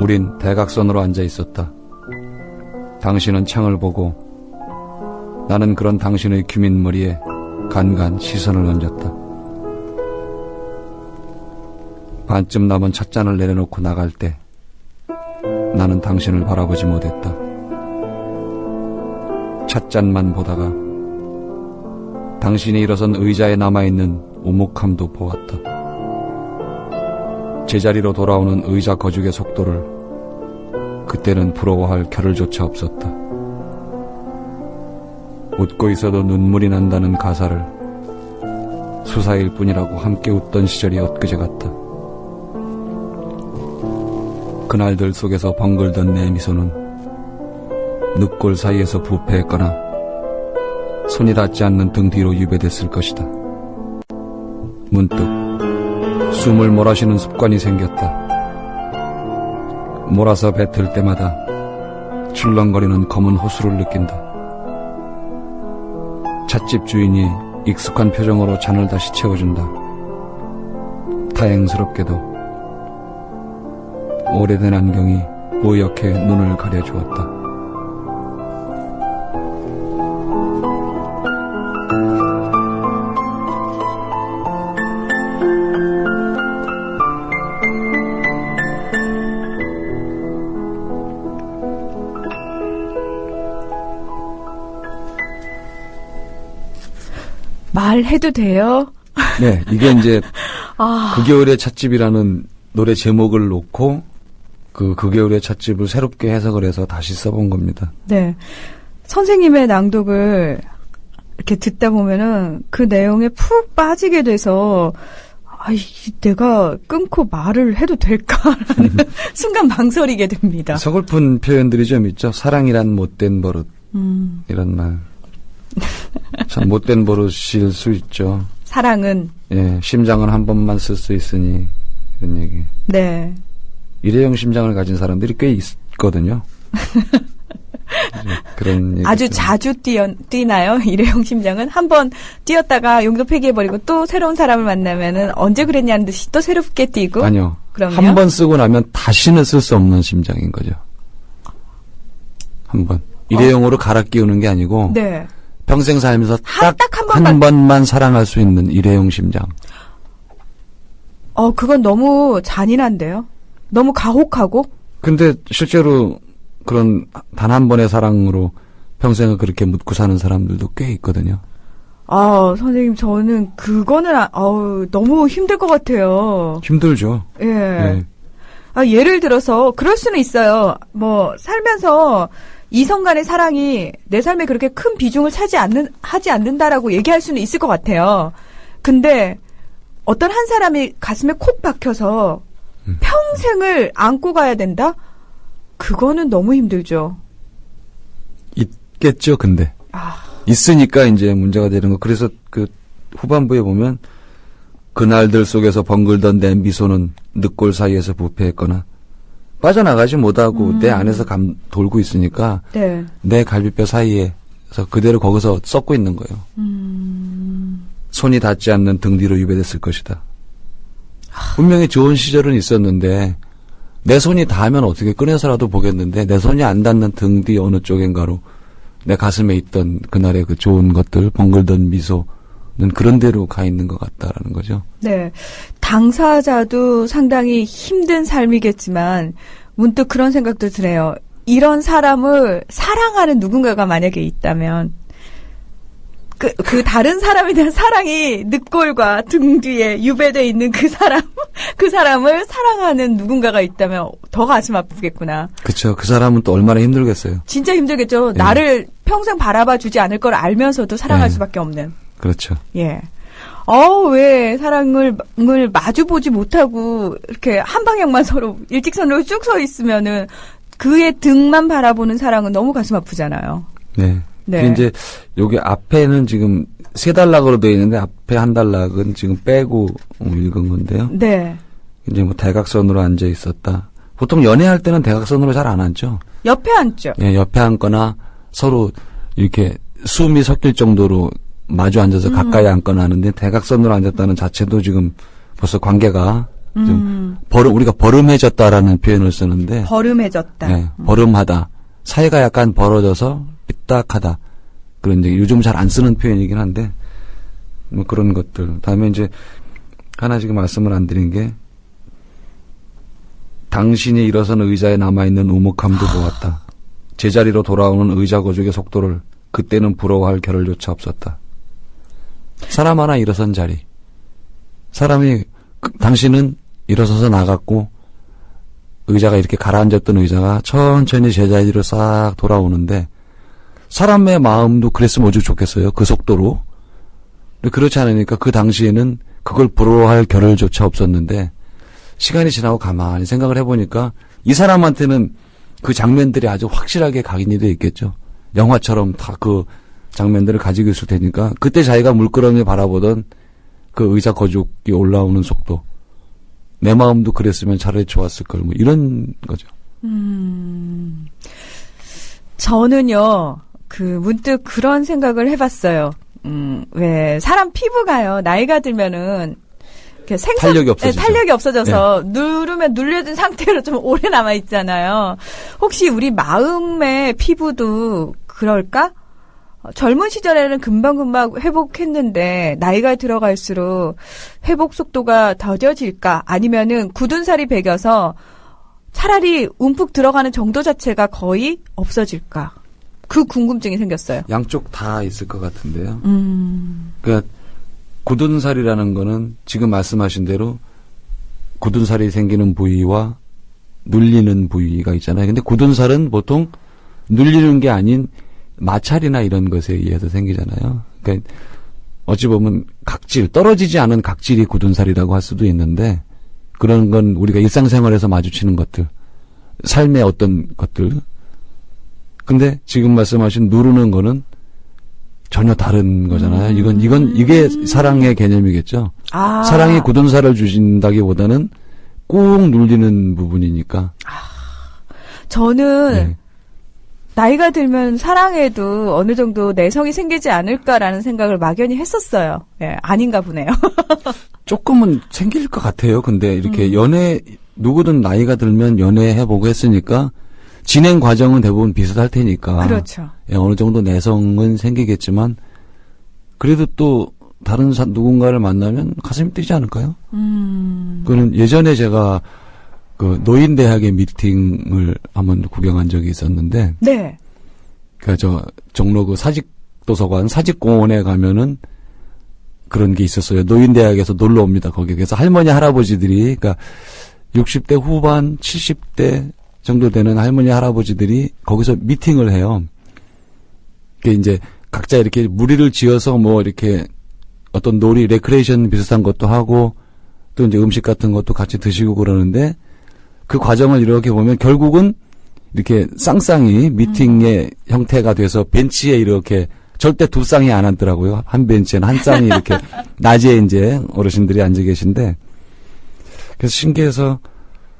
우린 대각선으로 앉아 있었다. 당신은 창을 보고 나는 그런 당신의 규민 머리에 간간 시선을 얹었다. 반쯤 남은 찻잔을 내려놓고 나갈 때 나는 당신을 바라보지 못했다. 찻잔만 보다가 당신이 일어선 의자에 남아있는 우묵함도 보았다. 제자리로 돌아오는 의자 거죽의 속도를 그때는 부러워할 겨를조차 없었다. 웃고 있어도 눈물이 난다는 가사를 수사일 뿐이라고 함께 웃던 시절이 엊그제 같다. 그날들 속에서 벙글던 내 미소는 늑골 사이에서 부패했거나 손이 닿지 않는 등 뒤로 유배됐을 것이다. 문득 숨을 몰아쉬는 습관이 생겼다. 몰아서 뱉을 때마다 출렁거리는 검은 호수를 느낀다. 찻집 주인이 익숙한 표정으로 잔을 다시 채워준다. 다행스럽게도 오래된 안경이 뽀얗게 눈을 가려주었다. 말해도 돼요? 네, 이게 이제 그 겨울의 찻집이라는 노래 제목을 놓고 그 겨울의 찻집을 새롭게 해석을 해서 다시 써본 겁니다. 네. 선생님의 낭독을 이렇게 듣다 보면은 그 내용에 푹 빠지게 돼서 내가 끊고 말을 해도 될까라는 순간 망설이게 됩니다. 서글픈 표현들이 좀 있죠. 사랑이란 못된 버릇 이런 말. 참 못된 버릇일 수 있죠. 사랑은 심장은 한 번만 쓸 수 있으니 이런 얘기. 네. 일회용 심장을 가진 사람들이 꽤 있거든요. 그런 얘기. 아주 자주 뛰나요? 일회용 심장은 한 번 뛰었다가 용도 폐기해버리고 또 새로운 사람을 만나면은 언제 그랬냐는 듯이 또 새롭게 뛰고. 아니요. 그럼요? 한 번 쓰고 나면 다시는 쓸 수 없는 심장인 거죠. 한 번. 일회용으로 갈아 끼우는 게 아니고. 네. 평생 살면서 딱 한 번만 사랑할 수 있는 일회용 심장. 그건 너무 잔인한데요? 너무 가혹하고? 근데 실제로 그런 단 한 번의 사랑으로 평생을 그렇게 묻고 사는 사람들도 꽤 있거든요. 선생님, 저는 그거는, 너무 힘들 것 같아요. 힘들죠. 예. 네. 예를 들어서, 그럴 수는 있어요. 살면서 이성 간의 사랑이 내 삶에 그렇게 큰 비중을 하지 않는다라고 얘기할 수는 있을 것 같아요. 근데, 어떤 한 사람이 가슴에 콕 박혀서 평생을 안고 가야 된다? 그거는 너무 힘들죠. 있겠죠, 근데. 있으니까 이제 문제가 되는 거. 그래서 그 후반부에 보면 그날들 속에서 벙글던 내 미소는 늑골 사이에서 부패했거나 빠져나가지 못하고 내 안에서 돌고 있으니까 네. 내 갈비뼈 사이에서 그대로 거기서 썩고 있는 거예요. 손이 닿지 않는 등 뒤로 유배됐을 것이다. 분명히 좋은 시절은 있었는데 내 손이 닿으면 어떻게 꺼내서라도 보겠는데 내 손이 안 닿는 등 뒤 어느 쪽인가로 내 가슴에 있던 그날의 그 좋은 것들, 벙글던 미소는 그런 데로 가 있는 것 같다라는 거죠. 네. 당사자도 상당히 힘든 삶이겠지만 문득 그런 생각도 드네요. 이런 사람을 사랑하는 누군가가 만약에 있다면 그 다른 사람에 대한 사랑이 늑골과 등 뒤에 유배돼 있는 그 사람을 사랑하는 누군가가 있다면 더 가슴 아프겠구나. 그렇죠. 그 사람은 또 얼마나 힘들겠어요. 진짜 힘들겠죠. 예. 나를 평생 바라봐 주지 않을 걸 알면서도 사랑할 예. 수밖에 없는. 그렇죠. 예. 왜 사랑을 마주보지 못하고 이렇게 한 방향만 서로 일직선으로 쭉 서 있으면은 그의 등만 바라보는 사랑은 너무 가슴 아프잖아요. 네. 네. 그 이제 여기 앞에는 지금 3단락으로 되어 있는데 앞에 한 단락은 지금 빼고 읽은 건데요. 네. 이제 뭐 대각선으로 앉아 있었다. 보통 연애할 때는 대각선으로 잘 안 앉죠. 옆에 앉죠. 예, 옆에 앉거나 서로 이렇게 숨이 섞일 정도로 마주 앉아서 가까이 앉거나 하는데 대각선으로 앉았다는 자체도 지금 벌써 관계가 좀 우리가 버름해졌다라는 표현을 쓰는데 버름해졌다. 네, 버름하다. 사이가 약간 벌어져서 삐딱하다. 그런 이제 요즘 잘 안 쓰는 표현이긴 한데 뭐 그런 것들. 다음에 이제 하나 지금 말씀을 안 드린 게 당신이 일어선 의자에 남아있는 우묵함도 보았다. 제자리로 돌아오는 의자 고죽의 속도를 그때는 부러워할 겨를조차 없었다. 사람 하나 일어선 자리. 사람이 당신은 일어서서 나갔고 의자가 이렇게 가라앉았던 의자가 천천히 제자리로 싹 돌아오는데 사람의 마음도 그랬으면 어찌 좋겠어요. 그 속도로. 근데 그렇지 않으니까 그 당시에는 그걸 부러워할 겨를조차 없었는데 시간이 지나고 가만히 생각을 해보니까 이 사람한테는 그 장면들이 아주 확실하게 각인이 돼 있겠죠. 영화처럼 다 그 장면들을 가지고 있을 테니까 그때 자기가 물끄러미 바라보던 그 의자 거죽이 올라오는 속도 내 마음도 그랬으면 차라리 좋았을 걸 뭐 이런 거죠. 저는요 문득 그런 생각을 해봤어요. 왜 사람 피부가요 나이가 들면은 탄력이 없어지죠. 네, 탄력이 없어져서 누르면 눌려진 상태로 좀 오래 남아 있잖아요. 혹시 우리 마음의 피부도 그럴까? 젊은 시절에는 금방금방 회복했는데 나이가 들어갈수록 회복 속도가 더뎌질까? 아니면은 굳은 살이 배겨서 차라리 움푹 들어가는 정도 자체가 거의 없어질까? 그 궁금증이 생겼어요. 양쪽 다 있을 것 같은데요. 그러니까 굳은 살이라는 거는 지금 말씀하신 대로 굳은 살이 생기는 부위와 눌리는 부위가 있잖아요. 근데 굳은 살은 보통 눌리는 게 아닌 마찰이나 이런 것에 의해서 생기잖아요. 그러니까 어찌 보면 각질, 떨어지지 않은 각질이 굳은 살이라고 할 수도 있는데 그런 건 우리가 일상생활에서 마주치는 것들, 삶의 어떤 것들. 근데 지금 말씀하신 누르는 거는 전혀 다른 거잖아요. 이게 사랑의 개념이겠죠. 사랑이 굳은 살을 주신다기보다는 꾹 눌리는 부분이니까. 저는 네. 나이가 들면 사랑에도 어느 정도 내성이 생기지 않을까라는 생각을 막연히 했었어요. 예, 아닌가 보네요. 조금은 생길 것 같아요. 근데 이렇게 누구든 나이가 들면 연애해보고 했으니까 진행 과정은 대부분 비슷할 테니까. 그렇죠. 예, 어느 정도 내성은 생기겠지만 그래도 또 다른 누군가를 만나면 가슴이 뛰지 않을까요? 그는 예전에 제가 그 노인대학의 미팅을 한번 구경한 적이 있었는데. 네. 종로 그 사직도서관, 사직공원에 가면은 그런 게 있었어요. 노인대학에서 놀러 옵니다, 거기. 그래서 할머니, 할아버지들이, 그러니까 60대 후반, 70대 정도 되는 할머니, 할아버지들이 거기서 미팅을 해요. 그게 이제 각자 이렇게 무리를 지어서 뭐 이렇게 어떤 놀이, 레크레이션 비슷한 것도 하고 또 이제 음식 같은 것도 같이 드시고 그러는데 그 과정을 이렇게 보면 결국은 이렇게 쌍쌍이 미팅의 형태가 돼서 벤치에 이렇게 절대 두 쌍이 안 앉더라고요. 한 벤치에는 한 쌍이 이렇게 낮에 이제 어르신들이 앉아 계신데 그래서 신기해서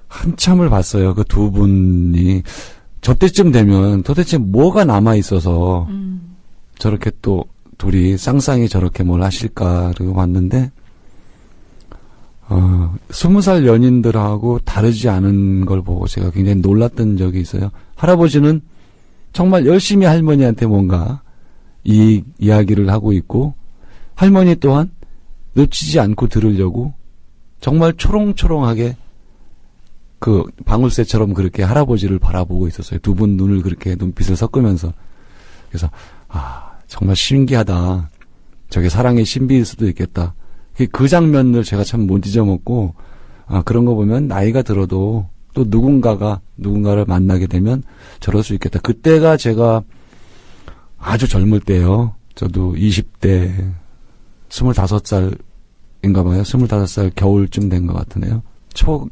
한참을 봤어요. 그 두 분이 저때쯤 되면 도대체 뭐가 남아 있어서 저렇게 또 둘이 쌍쌍이 저렇게 뭘 하실까 그러고 봤는데 20살 연인들하고 다르지 않은 걸 보고 제가 굉장히 놀랐던 적이 있어요. 할아버지는 정말 열심히 할머니한테 뭔가 이 이야기를 하고 있고 할머니 또한 놓치지 않고 들으려고 정말 초롱초롱하게 그 방울새처럼 그렇게 할아버지를 바라보고 있었어요. 두 분 눈을 그렇게 눈빛을 섞으면서. 그래서 정말 신기하다. 저게 사랑의 신비일 수도 있겠다. 그 장면을 제가 참 못 잊어먹고 그런 거 보면 나이가 들어도 또 누군가를 만나게 되면 저럴 수 있겠다. 그때가 제가 아주 젊을 때요. 저도 20대 25살인가 봐요. 25살 겨울쯤 된 것 같으네요.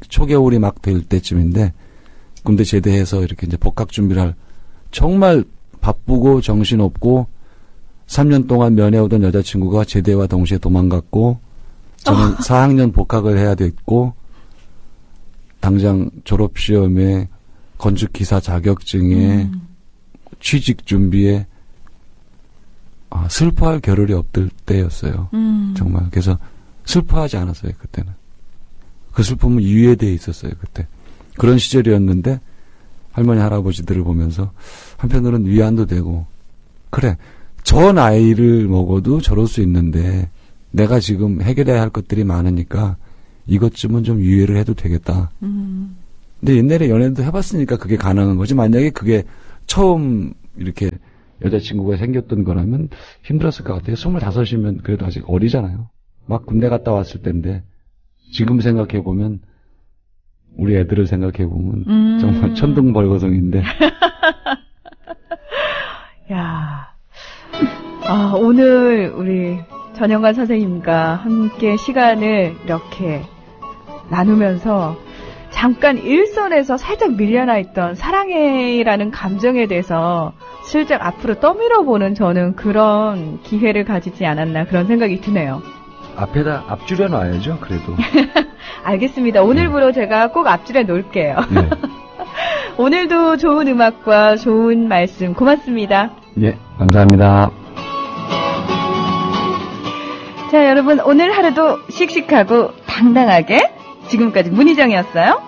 초겨울이 막 될 때쯤인데 군대 제대해서 이렇게 이제 복학 준비를 할 정말 바쁘고 정신없고 3년 동안 면회오던 여자친구가 제대와 동시에 도망갔고 저는 4학년 복학을 해야 됐고 당장 졸업시험에 건축기사 자격증에 취직 준비에 슬퍼할 겨를이 없을 때였어요. 정말. 그래서 슬퍼하지 않았어요. 그때는. 그 슬픔은 유예되어 있었어요. 그때. 그런 시절이었는데 할머니 할아버지들을 보면서 한편으로는 위안도 되고 그래. 저 나이를 먹어도 저럴 수 있는데 내가 지금 해결해야 할 것들이 많으니까 이것쯤은 좀 유예를 해도 되겠다. 근데 옛날에 연애도 해봤으니까 그게 가능한 거지. 만약에 그게 처음 이렇게 여자친구가 생겼던 거라면 힘들었을 것 같아요. 25이면 그래도 아직 어리잖아요. 막 군대 갔다 왔을 때인데 지금 생각해보면 우리 애들을 생각해보면 정말 천둥벌거성인데. 야, 오늘 우리 전영관 선생님과 함께 시간을 이렇게 나누면서 잠깐 일선에서 살짝 밀려나 있던 사랑해라는 감정에 대해서 슬쩍 앞으로 떠밀어보는 저는 그런 기회를 가지지 않았나 그런 생각이 드네요. 앞에다 앞줄에 놔야죠. 그래도. 알겠습니다. 오늘부로 제가 꼭 앞줄에 놓을게요. 네. 오늘도 좋은 음악과 좋은 말씀 고맙습니다. 예, 감사합니다. 자, 여러분 오늘 하루도 씩씩하고 당당하게 지금까지 문희정이었어요.